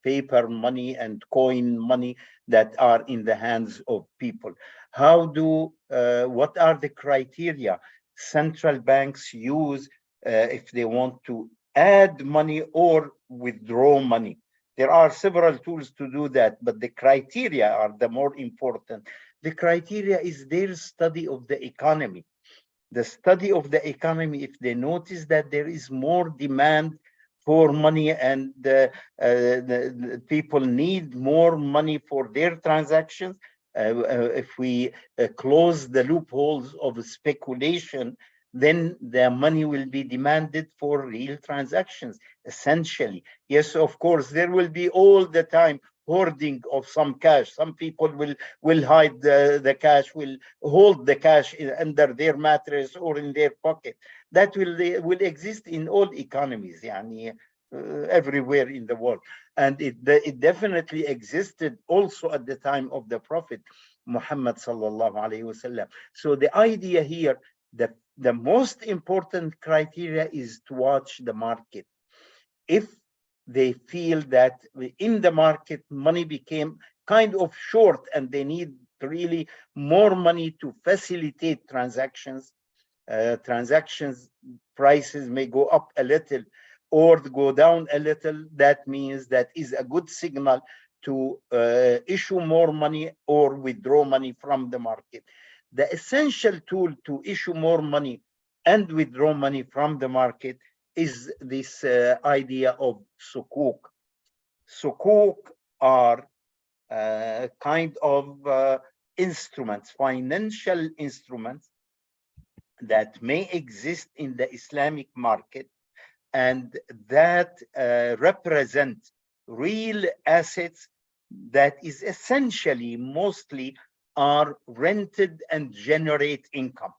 paper money and coin money that are in the hands of people. What are the criteria central banks use if they want to add money or withdraw money? There are several tools to do that, but the criteria are the more important. The criteria is their study of the economy. The study of the economy, if they notice that there is more demand for money and the people need more money for their transactions, if we close the loopholes of speculation, then the money will be demanded for real transactions, essentially. Yes, of course, there will be all the time hoarding of some cash. Some people will hide the cash, will hold the cash under their mattress or in their pocket. That will exist in all economies, everywhere in the world. And it definitely existed also at the time of the Prophet Muhammad sallallahu alaihi wasallam. So the idea here, that the most important criteria is to watch the market. If they feel that in the market money became kind of short and they need really more money to facilitate transactions, transactions prices may go up a little or go down a little, that means that is a good signal to issue more money or withdraw money from the market. The essential tool to issue more money and withdraw money from the market is this idea of sukuk. Sukuk are kind of instruments, financial instruments that may exist in the Islamic market and that represent real assets that is essentially mostly are rented and generate income.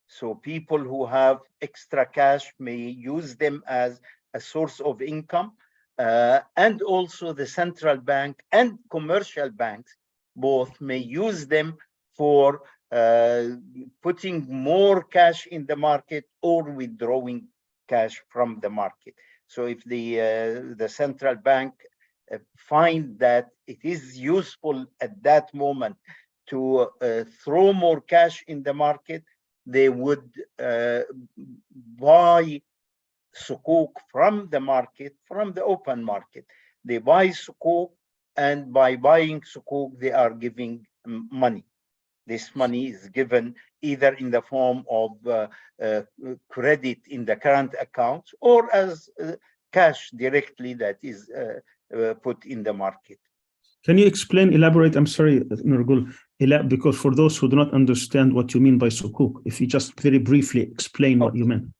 So people who have extra cash may use them as a source of income, and also the central bank and commercial banks both may use them for putting more cash in the market or withdrawing cash from the market. So if the central bank find that it is useful at that moment to throw more cash in the market, they would buy sukuk from the market, from the open market. They buy sukuk, and by buying sukuk, they are giving money. This money is given either in the form of credit in the current accounts or as cash directly that is put in the market. Can you explain, elaborate? I'm sorry, Nurgul, because for those who do not understand what you mean by sukuk, if you just very briefly explain what you meant.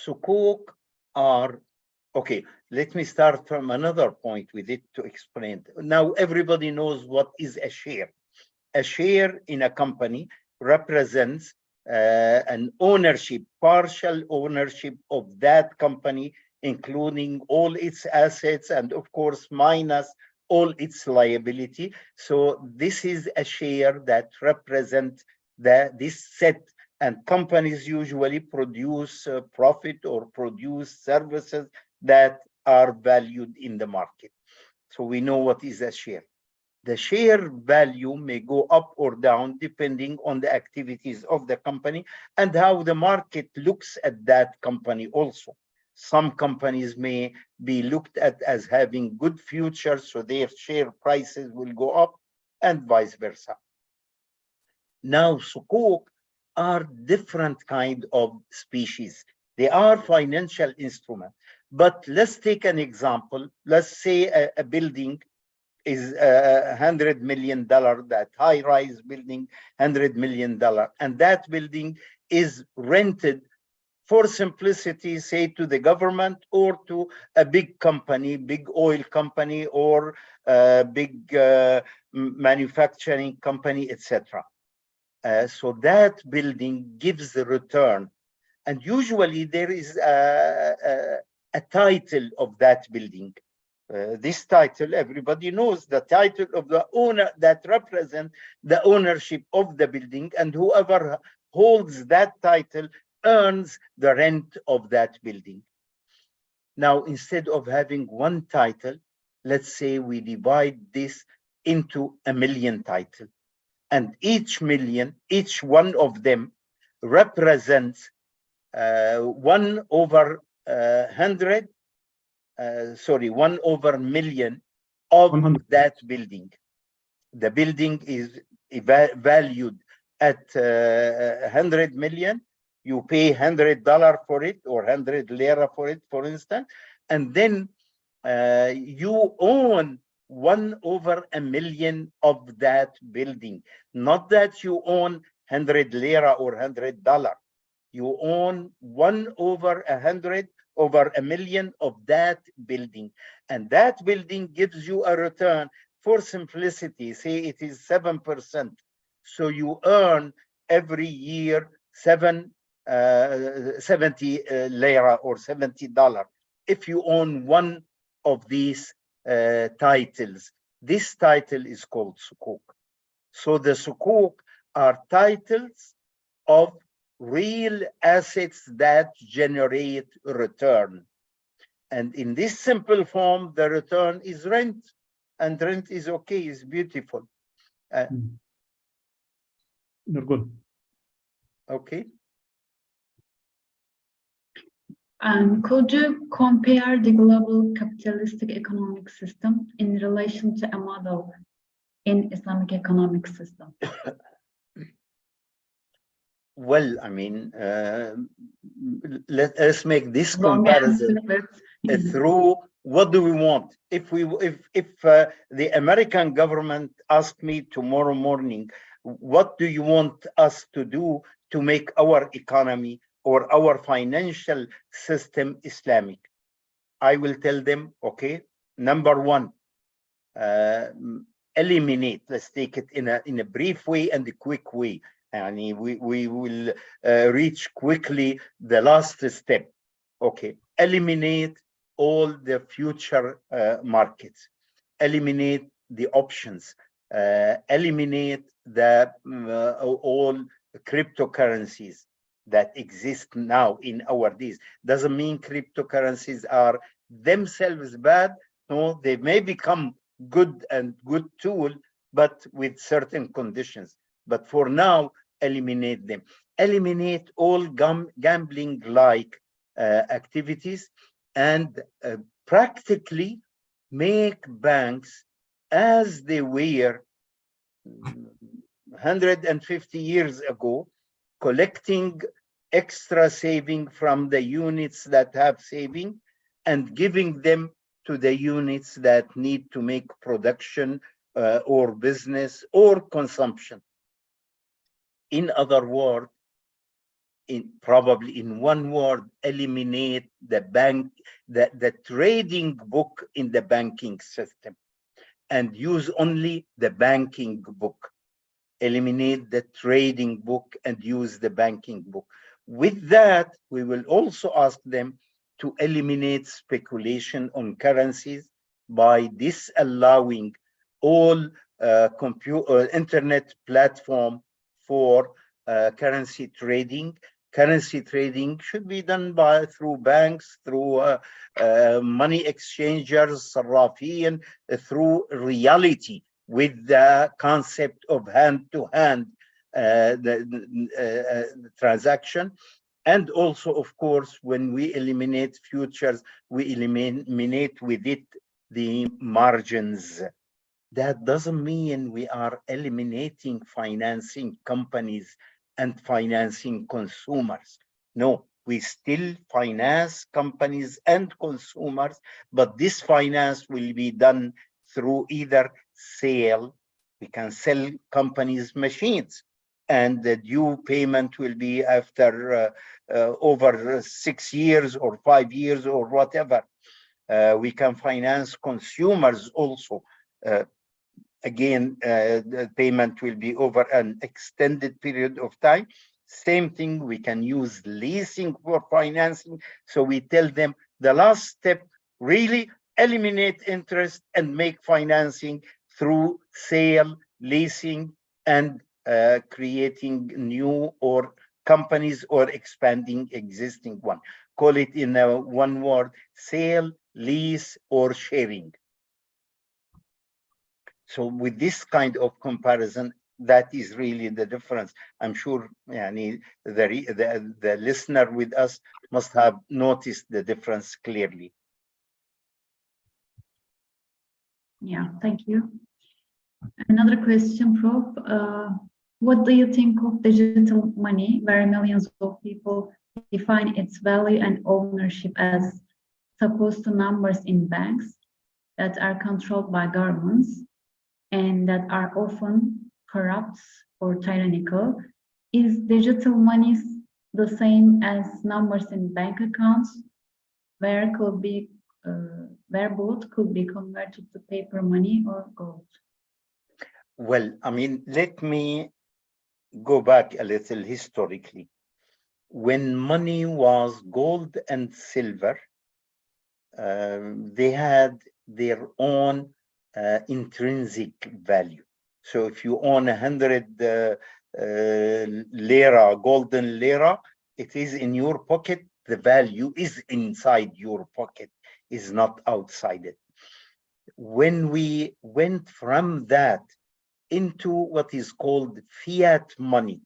Sukuk are, okay, let me start from another point with it to explain. Now, everybody knows what is a share. A share in a company represents an ownership, partial ownership of that company, including all its assets and, of course, minus all its liability. So this is a share that represents this set, and companies usually produce profit or produce services that are valued in the market. So we know what is a share. The share value may go up or down depending on the activities of the company and how the market looks at that company also. Some companies may be looked at as having good futures, so their share prices will go up, and vice versa. Now, sukuk are different kind of species. They are financial instruments. But let's take an example. Let's say a building is $100 million, that high-rise building, $100 million. And that building is rented, for simplicity, say to the government or to a big company, big oil company, or a big manufacturing company, etc. So that building gives the return. And usually there is a title of that building. This title, everybody knows the title of the owner that represents the ownership of the building, and whoever holds that title earns the rent of that building. Now, instead of having one title, let's say we divide this into 1 million titles, and each million, each one of them represents 1 over 100. 1 over million of 100. That building. The building is valued at 100 million. You pay $100 for it, or 100 lira for it, for instance, and then you own 1 over 1 million of that building. Not that you own 100 lira or $100. You own 1 over 100 over 1 million of that building, and that building gives you a return. For simplicity, say it is 7%. So you earn every year 70 lira or $70 if you own one of these titles. This title is called sukuk. So the sukuk are titles of real assets that generate return. And in this simple form, the return is rent, and rent is okay, is beautiful. Good. Okay. Could you compare the global capitalistic economic system in relation to a model in Islamic economic system? Well, I mean, let us make this comparison through what do we want. If the American government asked me tomorrow morning, what do you want us to do to make our economy or our financial system Islamic? I will tell them, okay, number one, eliminate. Let's take it in a brief way and a quick way. And we will reach quickly the last step. Okay, eliminate all the future markets, eliminate the options, eliminate the all cryptocurrencies that exist now in our days. Doesn't mean cryptocurrencies are themselves bad. No, they may become good tool, but with certain conditions. But for now, eliminate them. Eliminate all gambling-like activities, and practically make banks as they were 150 years ago, collecting extra saving from the units that have saving and giving them to the units that need to make production or business or consumption. In other words, probably in one word, eliminate the trading book in the banking system and use only the banking book. Eliminate the trading book and use the banking book. With that, we will also ask them to eliminate speculation on currencies by disallowing all internet platform for currency trading. Currency trading should be done through banks, through money exchangers, sarrafin, through reality, with the concept of hand-to-hand transaction. And also, of course, when we eliminate futures, we eliminate with it the margins. That doesn't mean we are eliminating financing companies and financing consumers. No, we still finance companies and consumers, but this finance will be done through either sale. We can sell companies machines, and the due payment will be after over 6 years or 5 years or whatever. We can finance consumers also. Again, the payment will be over an extended period of time. Same thing, we can use leasing for financing. So we tell them the last step, really eliminate interest and make financing through sale, leasing, and creating new or companies or expanding existing one. Call it in one word, sale, lease, or sharing. So with this kind of comparison, that is really the difference. I'm sure the listener with us must have noticed the difference clearly. Yeah, thank you. Another question, Prof. What do you think of digital money, where millions of people define its value and ownership as supposed to numbers in banks that are controlled by governments and that are often corrupt or tyrannical? Is digital money the same as numbers in bank accounts, where both could be converted to paper money or gold? Well, I mean, let me go back a little historically. When money was gold and silver, they had their own intrinsic value. So if you own 100 lira, golden lira, it is in your pocket. The value is inside your pocket, is not outside it. When we went from that into what is called fiat money,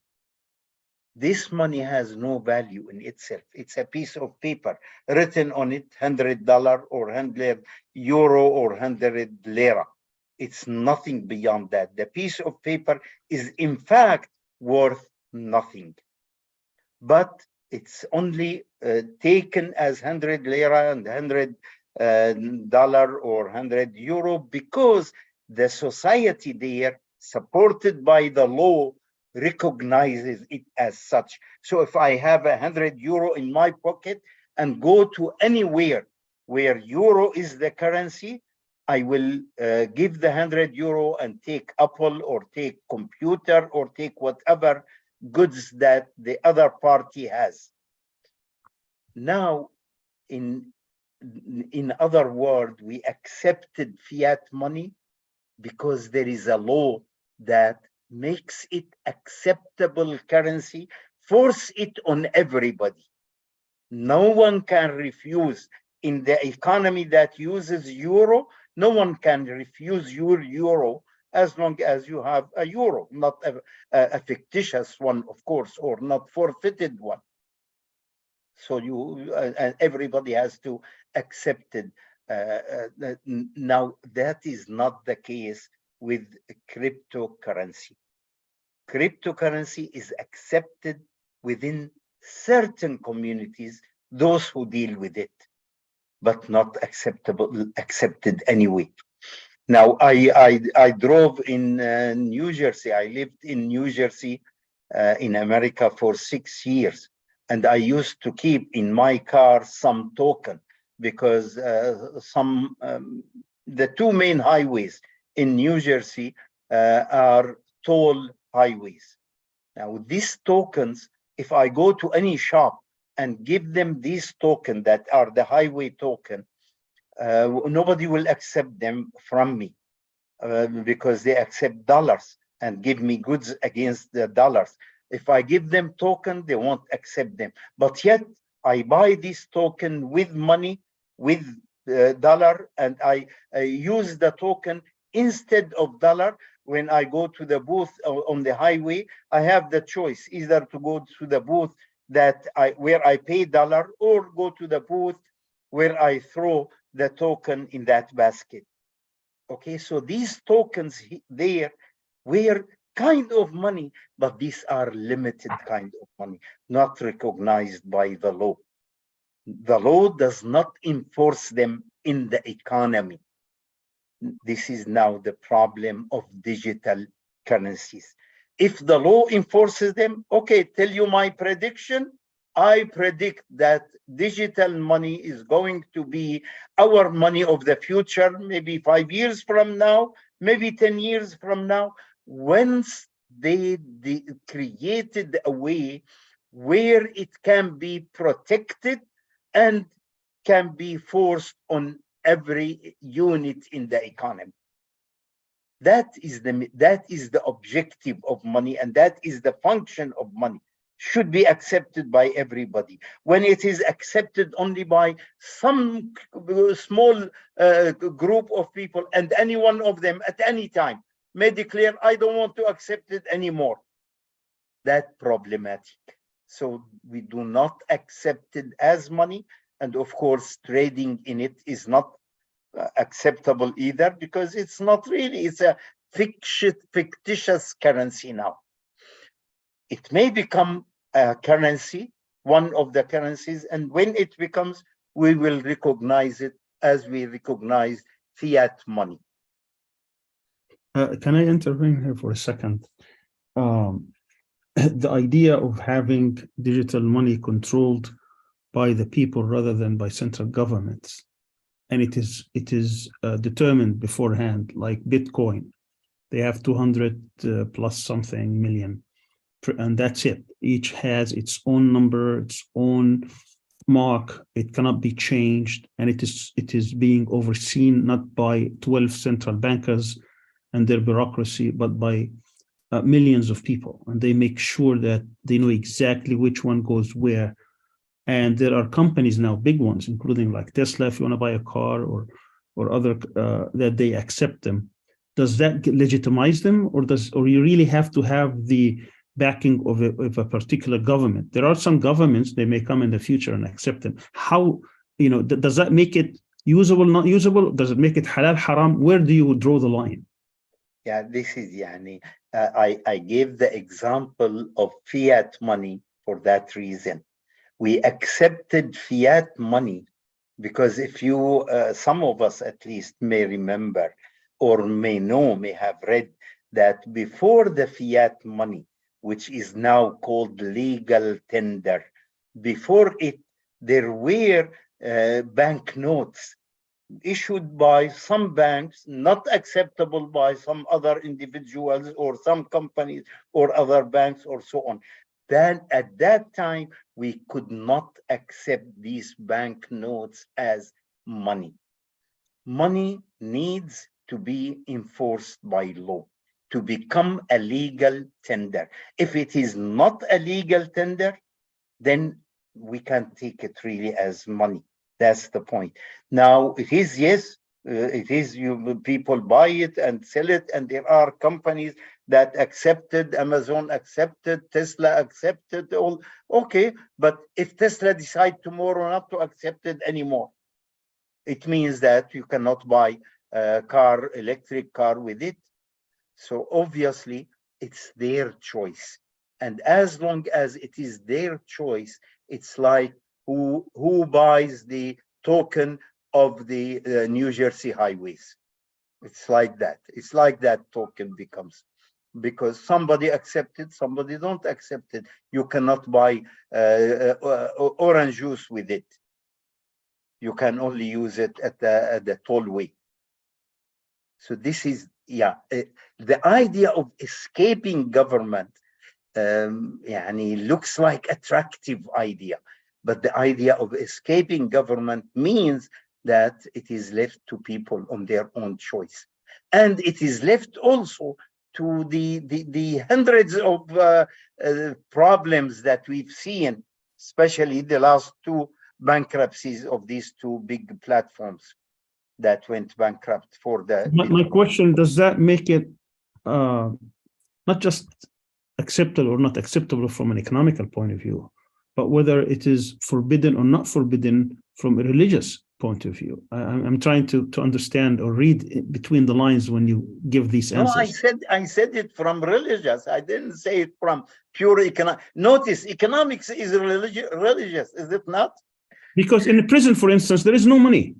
This money has no value in itself. It's a piece of paper written on it $100 or 100 euro or 100 lira. It's nothing beyond that. The piece of paper is in fact worth nothing. But it's only taken as 100 lira and $100 or 100 euro because the society there, supported by the law, recognizes it as such. So if I have 100 euro in my pocket and go to anywhere where euro is the currency, I will give the 100 euro and take Apple or take computer or take whatever goods that the other party has. Now, in other words, we accepted fiat money because there is a law that makes it acceptable currency, force it on everybody. No one can refuse. In the economy that uses euro, no one can refuse your euro as long as you have a euro, not a fictitious one, of course, or not forfeited one. So everybody has to accept it. Now, that is not the case with cryptocurrency. Cryptocurrency is accepted within certain communities, those who deal with it, but not accepted anyway. Now, I drove in New Jersey. I lived in New Jersey in America for 6 years. And I used to keep in my car some token because the two main highways in New Jersey are toll highways. Now, these tokens, if I go to any shop and give them these tokens that are the highway token, nobody will accept them from me because they accept dollars and give me goods against the dollars. If I give them token, they won't accept them. But yet I buy this token with money, with dollar, and I use the token instead of dollar. When I go to the booth on the highway, I have the choice either to go to the booth where I pay dollar or go to the booth where I throw the token in that basket. Okay, so these tokens there were kind of money, but these are limited kind of money, not recognized by the law. The law does not enforce them in the economy. This is now the problem of digital currencies. If the law enforces them, okay, tell you my prediction. I predict that digital money is going to be our money of the future, maybe 5 years from now, maybe 10 years from now. Once they created a way where it can be protected and can be forced on every unit in the economy. That is the objective of money, and that is the function of money. Should be accepted by everybody. When it is accepted only by some small group of people, and any one of them at any time may declare, I don't want to accept it anymore, that's problematic. So we do not accept it as money, and of course trading in it is not acceptable either, because it's not really, it's a fictitious currency now. It may become a currency, one of the currencies, and when it becomes, we will recognize it as we recognize fiat money. Can I intervene here for a second? The idea of having digital money controlled by the people rather than by central governments, and it is determined beforehand, like Bitcoin. They have 200 plus something million, and that's it. Each has its own number, its own mark. It cannot be changed, and it is being overseen not by 12 central bankers and their bureaucracy, but by millions of people, and they make sure that they know exactly which one goes where. And there are companies now, big ones, including like Tesla, if you want to buy a car or other, that they accept them. Does that legitimize them, or you really have to have the backing of a particular government. There are some governments, they may come in the future and accept them. How, does that make it usable, not usable? Does it make it halal, haram? Where do you draw the line? Yeah, this is I gave the example of fiat money for that reason. We accepted fiat money because if you, some of us at least may remember or may have read that before the fiat money, which is now called legal tender, before it, there were banknotes issued by some banks, not acceptable by some other individuals or some companies or other banks or so on. Then at that time, we could not accept these banknotes as money. Money needs to be enforced by law to become a legal tender. If it is not a legal tender, then we can't take it really as money. That's the point. Now, it is, yes, it is, people buy it and sell it, and there are companies that accepted, Amazon accepted, Tesla accepted, all okay. But if Tesla decide tomorrow not to accept it anymore, it means that you cannot buy a car, electric car with it. So obviously, it's their choice. And as long as it is their choice, it's like who buys the token of the New Jersey highways. It's like that. It's like that token becomes, because somebody accepted, somebody don't accept it. You cannot buy orange juice with it. You can only use it at the tollway. So this is, the idea of escaping government looks like attractive idea, but the idea of escaping government means that it is left to people on their own choice, and it is left also to the hundreds of problems that we've seen, especially the last two bankruptcies of these two big platforms that went bankrupt for the. My question, does that make it not just acceptable or not acceptable from an economical point of view, but whether it is forbidden or not forbidden from a religious point of view? I'm trying to understand or read between the lines when you give these answers. No, I said it from religious. I didn't say it from pure economic. Notice, economics is religious, is it not? Because in a prison, for instance, there is no money.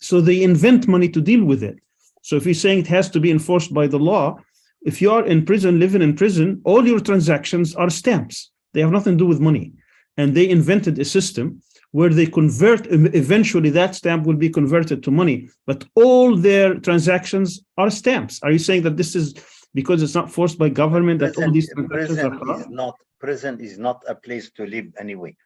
So they invent money to deal with it. So if you're saying it has to be enforced by the law, if you are in prison, living in prison, all your transactions are stamps. They have nothing to do with money. And they invented a system where they convert, eventually that stamp will be converted to money, but all their transactions are stamps. Are you saying that this is because it's not forced by government that all these transactions are haram? Prison is not a place to live anyway.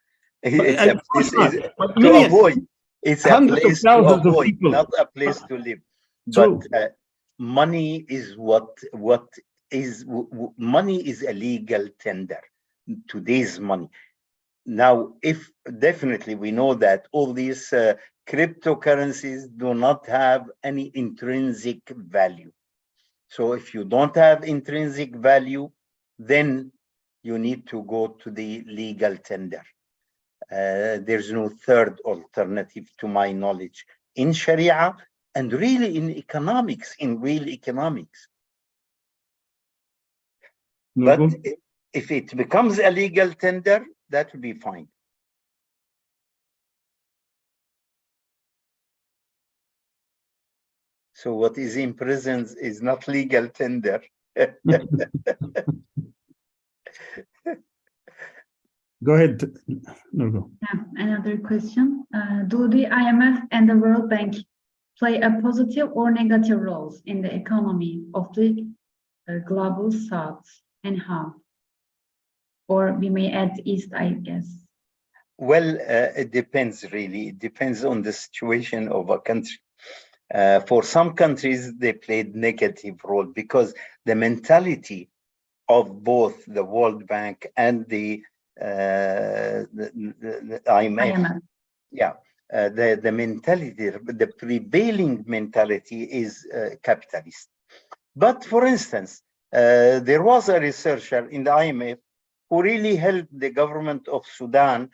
It's a place to avoid. It's a place to avoid, not a place to live. But money is money is a legal tender. Today's money. Now, if definitely we know that all these cryptocurrencies do not have any intrinsic value. So if you don't have intrinsic value, then you need to go to the legal tender. There's no third alternative to my knowledge in Sharia and really in economics, in real economics. But if it becomes a legal tender, that will be fine. So what is in prisons is not legal tender. Go ahead, Nurgo. Another question. Do the IMF and the World Bank play a positive or negative roles in the economy of the global south, and how? Or we may add East, I guess. Well, it depends really. It depends on the situation of a country. For some countries, they played negative role because the mentality of both the World Bank and the IMF. The mentality, the prevailing mentality is capitalist. But for instance, there was a researcher in the IMF who really helped the government of Sudan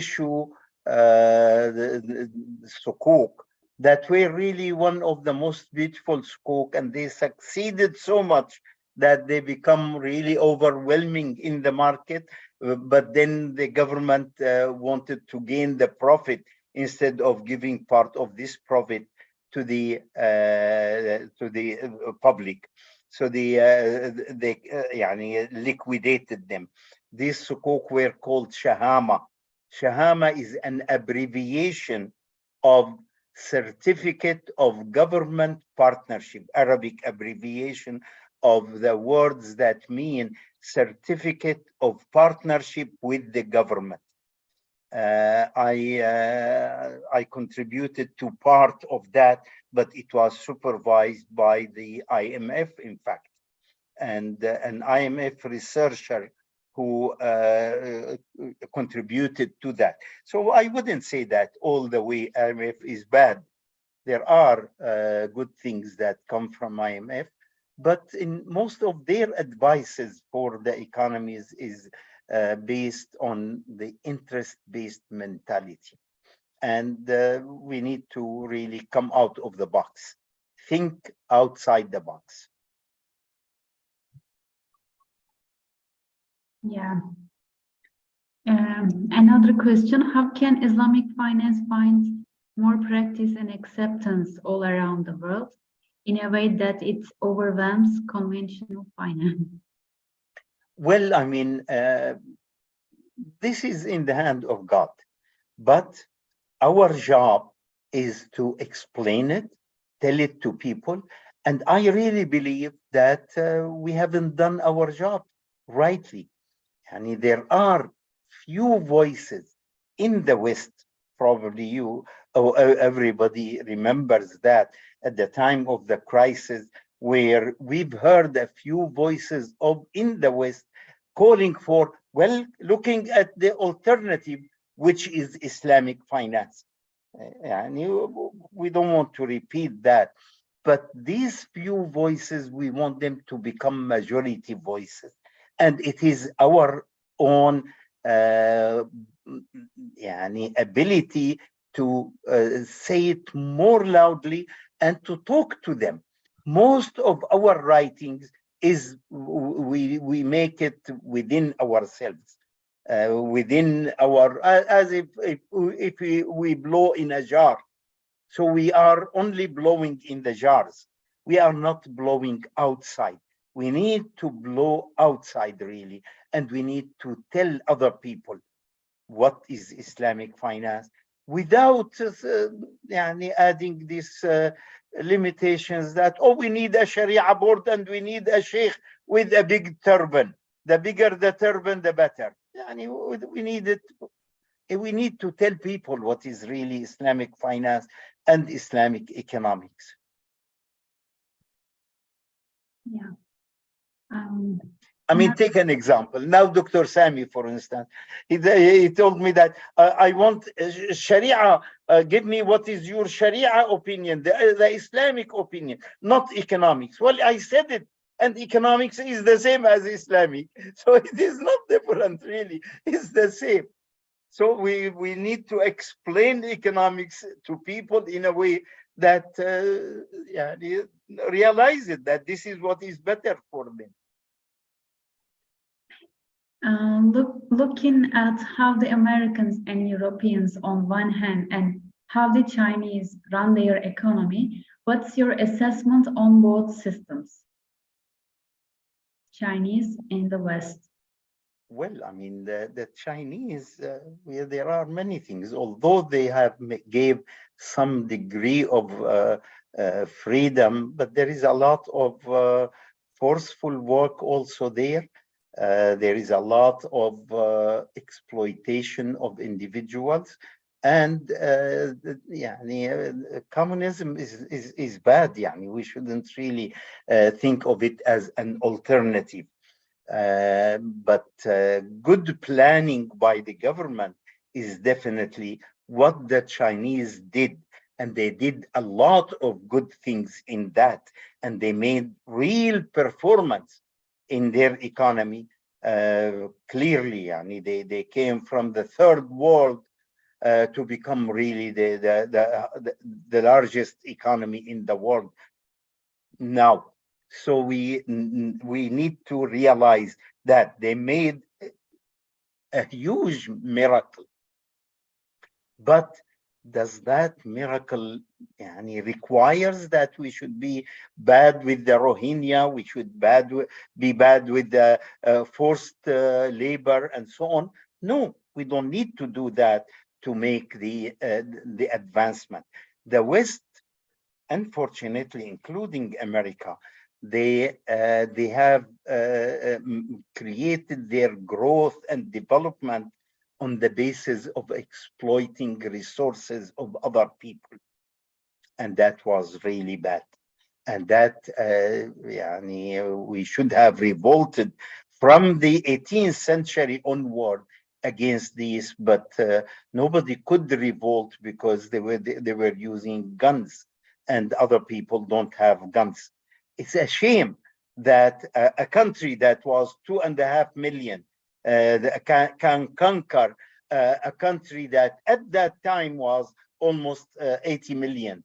issue the sukuk that were really one of the most beautiful sukuk, and they succeeded so much that they become really overwhelming in the market. But then the government wanted to gain the profit instead of giving part of this profit to the public. So they liquidated them. These sukuk were called shahama. Shahama is an abbreviation of Certificate of Government Partnership, Arabic abbreviation of the words that mean certificate of partnership with the government. I contributed to part of that, but it was supervised by the IMF, in fact, and an IMF researcher who contributed to that. So I wouldn't say that all the way IMF is bad. There are good things that come from IMF, but in most of their advices for the economies is based on the interest-based mentality. And we need to really come out of the box, think outside the box. Yeah. Another question, how can Islamic finance find more practice and acceptance all around the world in a way that it overwhelms conventional finance? Well, I mean, this is in the hand of God, but our job is to explain it, tell it to people, and I really believe that we haven't done our job rightly. And there are few voices in the West, probably you or everybody remembers that at the time of the crisis, where we've heard a few voices in the West calling for, well, looking at the alternative, which is Islamic finance. And we don't want to repeat that, but these few voices, we want them to become majority voices. And it is our own ability to say it more loudly and to talk to them. Most of our writings is we make it within ourselves, within our, as if we blow in a jar. So we are only blowing in the jars. We are not blowing outside. We need to blow outside, really, and we need to tell other people what is Islamic finance without adding these limitations that, oh, we need a Sharia board and we need a sheikh with a big turban. The bigger the turban, the better. We need it. We need to tell people what is really Islamic finance and Islamic economics. Yeah. I mean, take an example. Now, Dr. Sami, for instance, he told me that I want Sharia, give me what is your Sharia opinion, the Islamic opinion, not economics. Well, I said it, and economics is the same as Islamic. So it is not different, really. It's the same. So we need to explain economics to people in a way that realize it, that this is what is better for them. Looking at how the Americans and Europeans on one hand and how the Chinese run their economy, what's your assessment on both systems, Chinese and the West? Well, I mean, the Chinese, there are many things, although they have gave some degree of freedom, but there is a lot of forceful work also there. There is a lot of exploitation of individuals, and communism is bad. We shouldn't really think of it as an alternative. But good planning by the government is definitely what the Chinese did. And they did a lot of good things in that. And they made real performance in their economy. clearly. They came from the third world to become really the largest economy in the world now. So we need to realize that they made a huge miracle. But does that miracle requires that we should be bad with the Rohingya, we should be bad with the forced labor and so on? No, we don't need to do that to make the advancement. The West, unfortunately, including America, they have created their growth and development on the basis of exploiting resources of other people. And that was really bad. And that we should have revolted from the 18th century onward against these, but nobody could revolt because they were using guns, and other people don't have guns. It's a shame that a country that was 2.5 million can conquer a country that at that time was almost 80 million.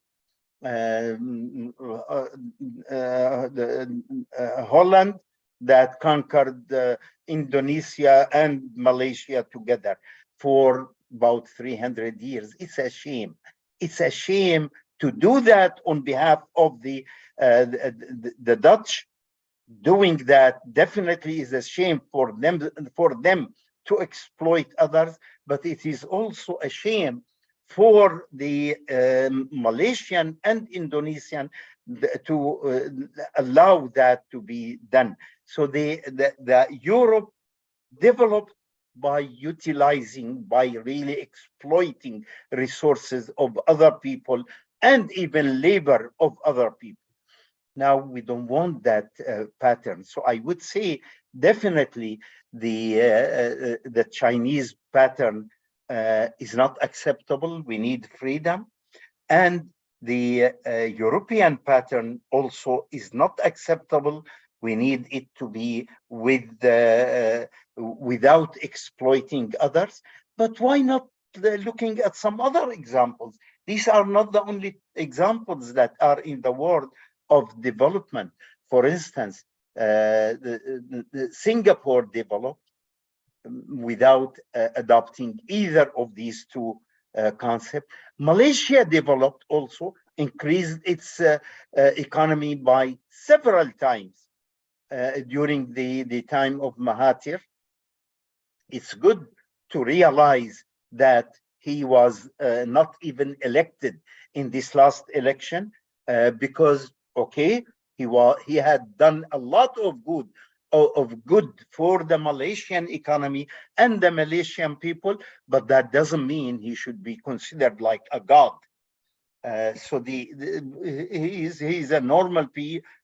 Holland that conquered Indonesia and Malaysia together for about 300 years. It's a shame. It's a shame to do that on behalf of the Dutch. Doing that definitely is a shame for them to exploit others, but it is also a shame for the Malaysian and Indonesian to allow that to be done. So the Europe developed by utilizing, by really exploiting resources of other people and even labor of other people. Now we don't want that pattern. So I would say definitely the Chinese pattern is not acceptable. We need freedom. And the European pattern also is not acceptable. We need it to be without exploiting others. But why not looking at some other examples? These are not the only examples that are in the world of development. For instance, Singapore developed without adopting either of these two concepts. Malaysia developed also, increased its economy by several times during the time of Mahathir. It's good to realize that he was not even elected in this last election because, okay, he had done a lot of good for the Malaysian economy and the Malaysian people, but that doesn't mean he should be considered like a god. So he's a normal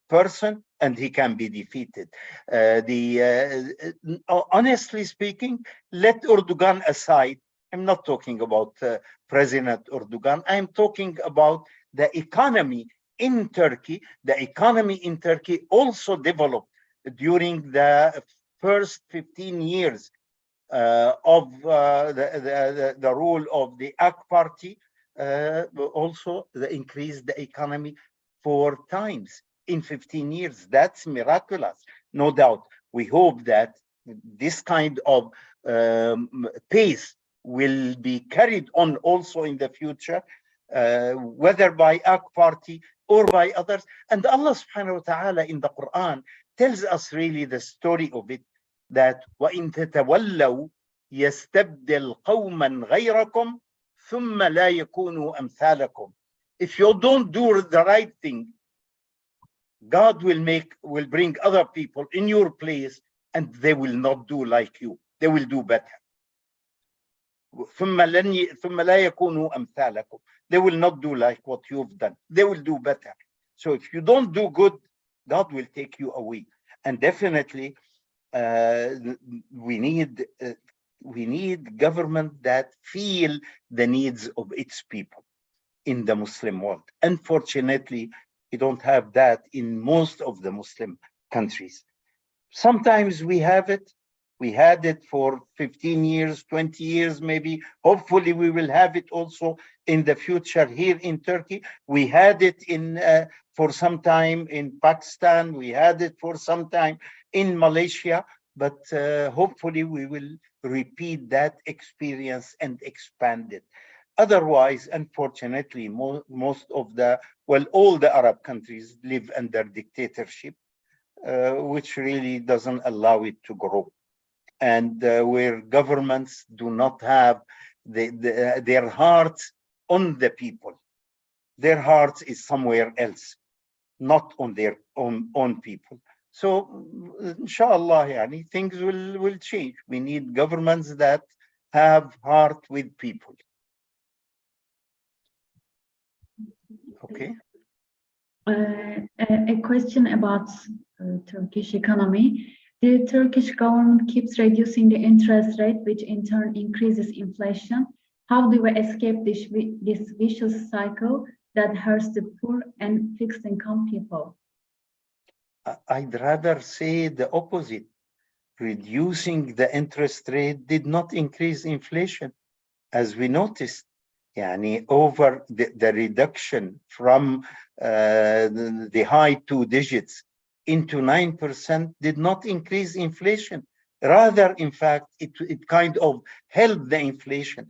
person and he can be defeated. Honestly speaking, let Erdogan aside. I'm not talking about President Erdogan. I'm talking about the economy in Turkey. The economy in Turkey also developed during the first 15 years of the rule of the AK party. Also increased the economy 4 times in 15 years. That's miraculous, no doubt. We hope that this kind of pace will be carried on also in the future, whether by AK party or by others. And Allah subhanahu wa ta'ala in the Quran tells us really the story of it, that وَإِن تَتَوَلَّوْا يَسْتَبْدِلْ قَوْمًا غَيْرَكُمْ ثُمَّ لَا يَكُونُوا أَمْثَالَكُمْ. If you don't do the right thing, God will bring other people in your place, and they will not do like you. They will do better. ثُمَّ لَا يَكُونُوا أَمْثَالَكُمْ. They will not do like what you've done. They will do better. So if you don't do good, God will take you away. And definitely, we need government that feel the needs of its people in the Muslim world. Unfortunately, we don't have that in most of the Muslim countries. Sometimes we have it, We had it for 15 years, 20 years, maybe. Hopefully, we will have it also in the future here in Turkey. We had it for some time in Pakistan. We had it for some time in Malaysia. But hopefully, we will repeat that experience and expand it. Otherwise, unfortunately, most of all the Arab countries live under dictatorship, which really doesn't allow it to grow. And where governments do not have their hearts on the people. Their hearts is somewhere else, not on their own people. So, inshallah, things will change. We need governments that have heart with people. Okay. A question about Turkish economy. The Turkish government keeps reducing the interest rate, which in turn increases inflation. How do we escape this vicious cycle that hurts the poor and fixed income people? I'd rather say the opposite. Reducing the interest rate did not increase inflation, as we noticed. Over the reduction from the high 2 digits into 9% did not increase inflation. Rather, in fact, it kind of helped the inflation.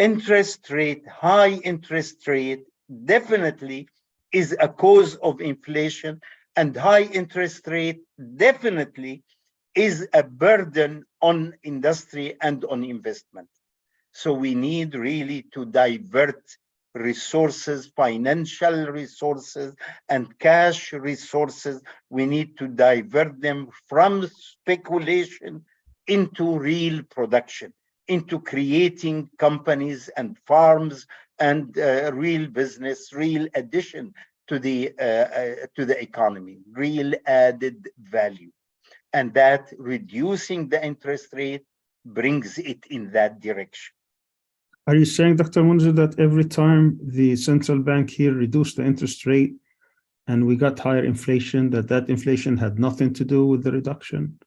High interest rate definitely is a cause of inflation, and high interest rate definitely is a burden on industry and on investment. So we need really to divert resources, financial resources and cash resources. We need to divert them from speculation into real production, into creating companies and farms and real business, real addition to the economy, real added value. And that reducing the interest rate brings it in that direction. Are you saying, Dr. Monzer, that every time the central bank here reduced the interest rate and we got higher inflation, that inflation had nothing to do with the reduction?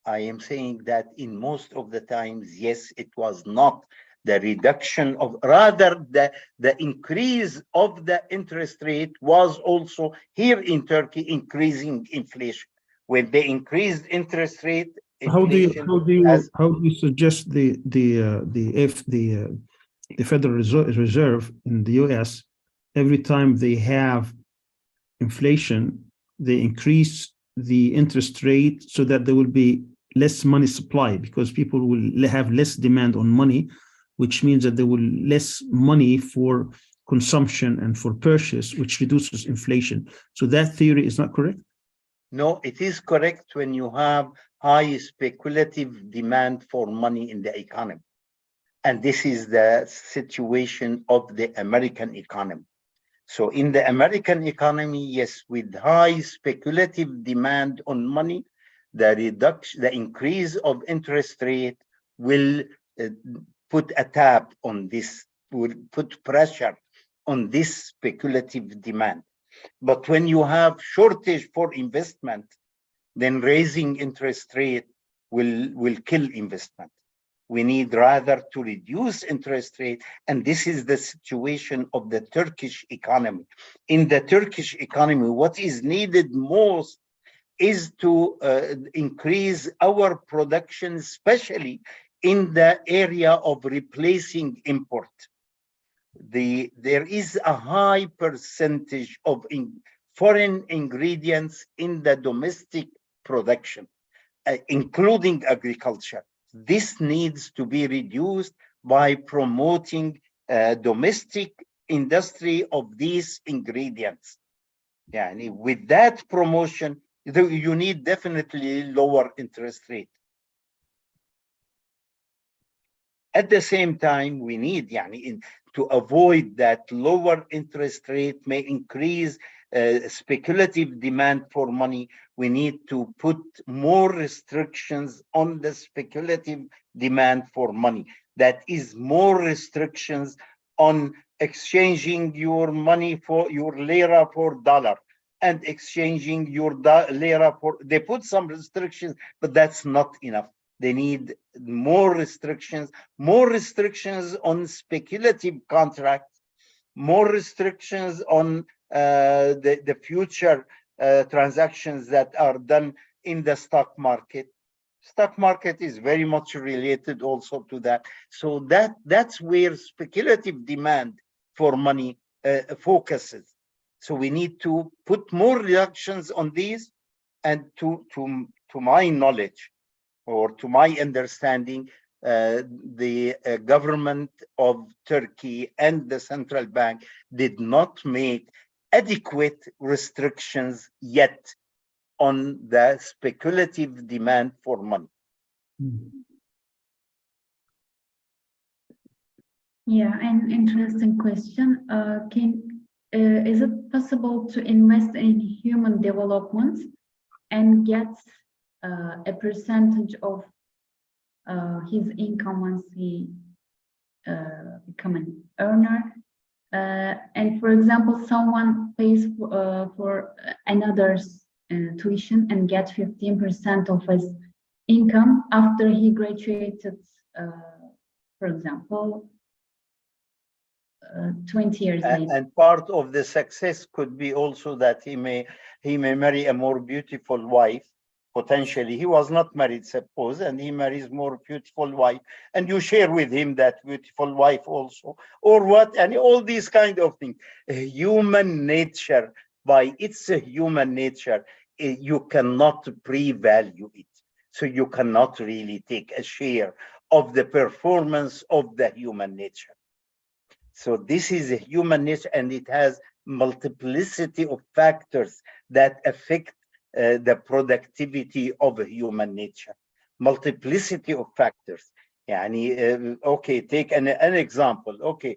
I am saying that in most of the times, yes, it was not the reduction of, rather the increase of the interest rate was also here in Turkey increasing inflation. When they increased interest rate, how do you suggest the Federal Reserve in the US, every time they have inflation, they increase the interest rate so that there will be less money supply, because people will have less demand on money, which means that there will less money for consumption and for purchase, which reduces inflation. So that theory is not correct? No, it is correct when you have high speculative demand for money in the economy. And this is the situation of the American economy. So in the American economy, yes, with high speculative demand on money, the increase of interest rate will put a tap on this, will put pressure on this speculative demand. But when you have shortage for investment, then raising interest rate will kill investment. We need rather to reduce interest rate, and this is the situation of the Turkish economy. In the Turkish economy, what is needed most is to increase our production, especially in the area of replacing import. There is a high percentage of foreign ingredients in the domestic production, including agriculture. This needs to be reduced by promoting domestic industry of these ingredients. With that promotion, you need definitely lower interest rate. At the same time, we need to avoid that lower interest rate may increase speculative demand for money. We need to put more restrictions on the speculative demand for money. That is more restrictions on exchanging your money for your lira for dollar, and exchanging your lira for, they put some restrictions, but that's not enough. They need more restrictions on speculative contracts, more restrictions on the future transactions that are done in the stock market. Stock market is very much related also to that. So that's where speculative demand for money focuses. So we need to put more reductions on these, and to my knowledge, or to my understanding, the government of Turkey and the central bank did not make adequate restrictions yet on the speculative demand for money. Yeah, an interesting question. Is it possible to invest in human development and get a percentage of his income once he become an earner? And for example, someone pays for another's tuition and get 15% of his income after he graduated, for example, 20 years later. And part of the success could be also that he may marry a more beautiful wife. Potentially, he was not married, suppose, and he marries more beautiful wife, and you share with him that beautiful wife also, or what, and all these kind of things. Human nature, by its human nature, you cannot pre-value it. So you cannot really take a share of the performance of the human nature. So this is a human nature, and it has multiplicity of factors that affect the productivity of human nature. Multiplicity of factors. Okay, take an example. Okay,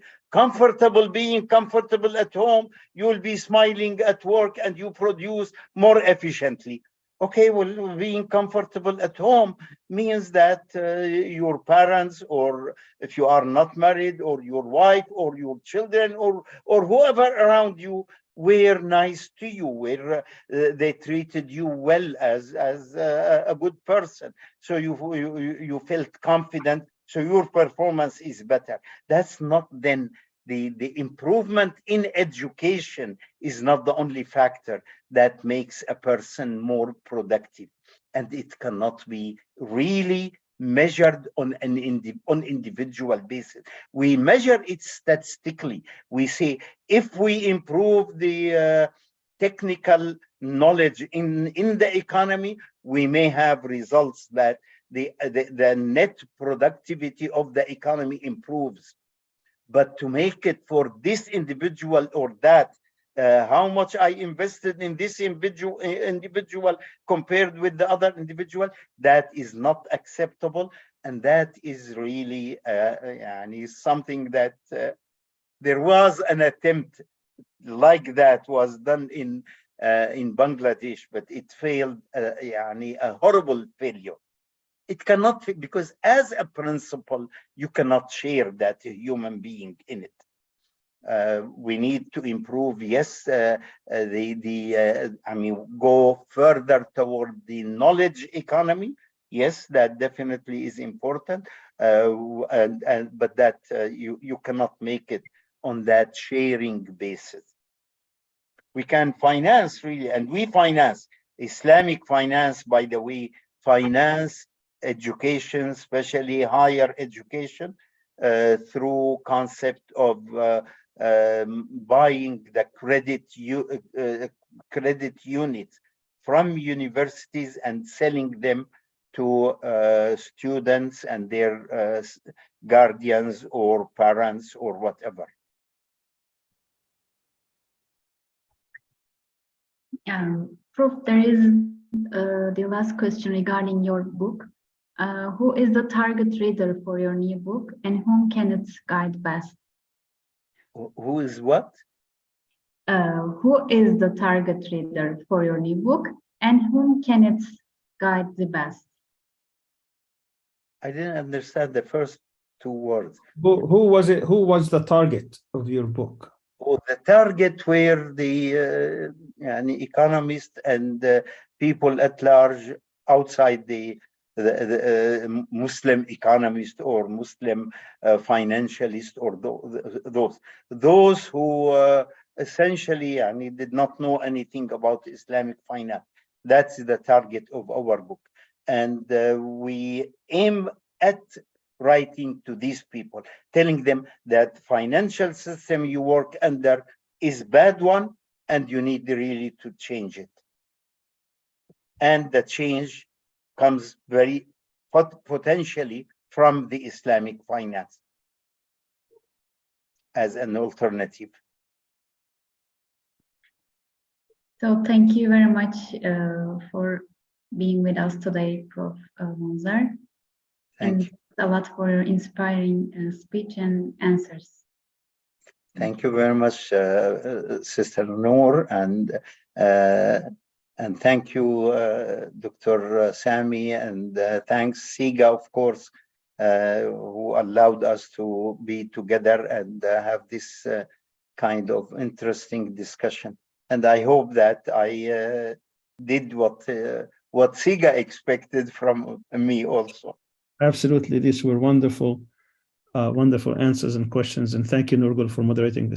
being comfortable at home, you will be smiling at work and you produce more efficiently. Okay, well, being comfortable at home means that your parents, or if you are not married, or your wife, or your children, or whoever around you were nice to you, where they treated you well as a good person. So you felt confident, so your performance is better. That's not then the improvement in education is not the only factor that makes a person more productive, and it cannot be really measured on an individual basis. We measure it statistically. We say if we improve the technical knowledge in the economy, we may have results that the net productivity of the economy improves. But to make it for this individual or that, how much I invested in this individual compared with the other individual, that is not acceptable. And that is really something that there was an attempt like that was done in Bangladesh, but it failed, a horrible failure. It cannot, because as a principle, you cannot share that human being in it. We need to improve, yes, go further toward the knowledge economy. Yes, that definitely is important, but that you cannot make it on that sharing basis. We can finance, really, and we finance. Islamic finance, by the way, finance education, especially higher education, through concept of buying the credit units from universities and selling them to students and their guardians or parents or whatever. Prof, there is the last question regarding your book. Who is the target reader for your new book, and whom can it guide best? Who is what? Who is the target reader for your new book, and whom can it guide the best? I didn't understand the first two words. Who was it? Who was the target of your book? So the target where the economists and people at large outside the Muslim economist or Muslim financialist, or those who essentially did not know anything about Islamic finance. That's the target of our book. And we aim at writing to these people, telling them that financial system you work under is bad one, and you need really to change it. And the change comes very potentially from the Islamic finance as an alternative. So thank you very much for being with us today, Prof. Monzer. Thank you. A lot for your inspiring speech and answers. Thank you very much, Sister Noor, and thank you, Dr. Sami, and thanks SIGA, of course, who allowed us to be together and have this kind of interesting discussion. And I hope that I did what SIGA expected from me also. Absolutely, these were wonderful, wonderful answers and questions. And thank you, Nurgul, for moderating this.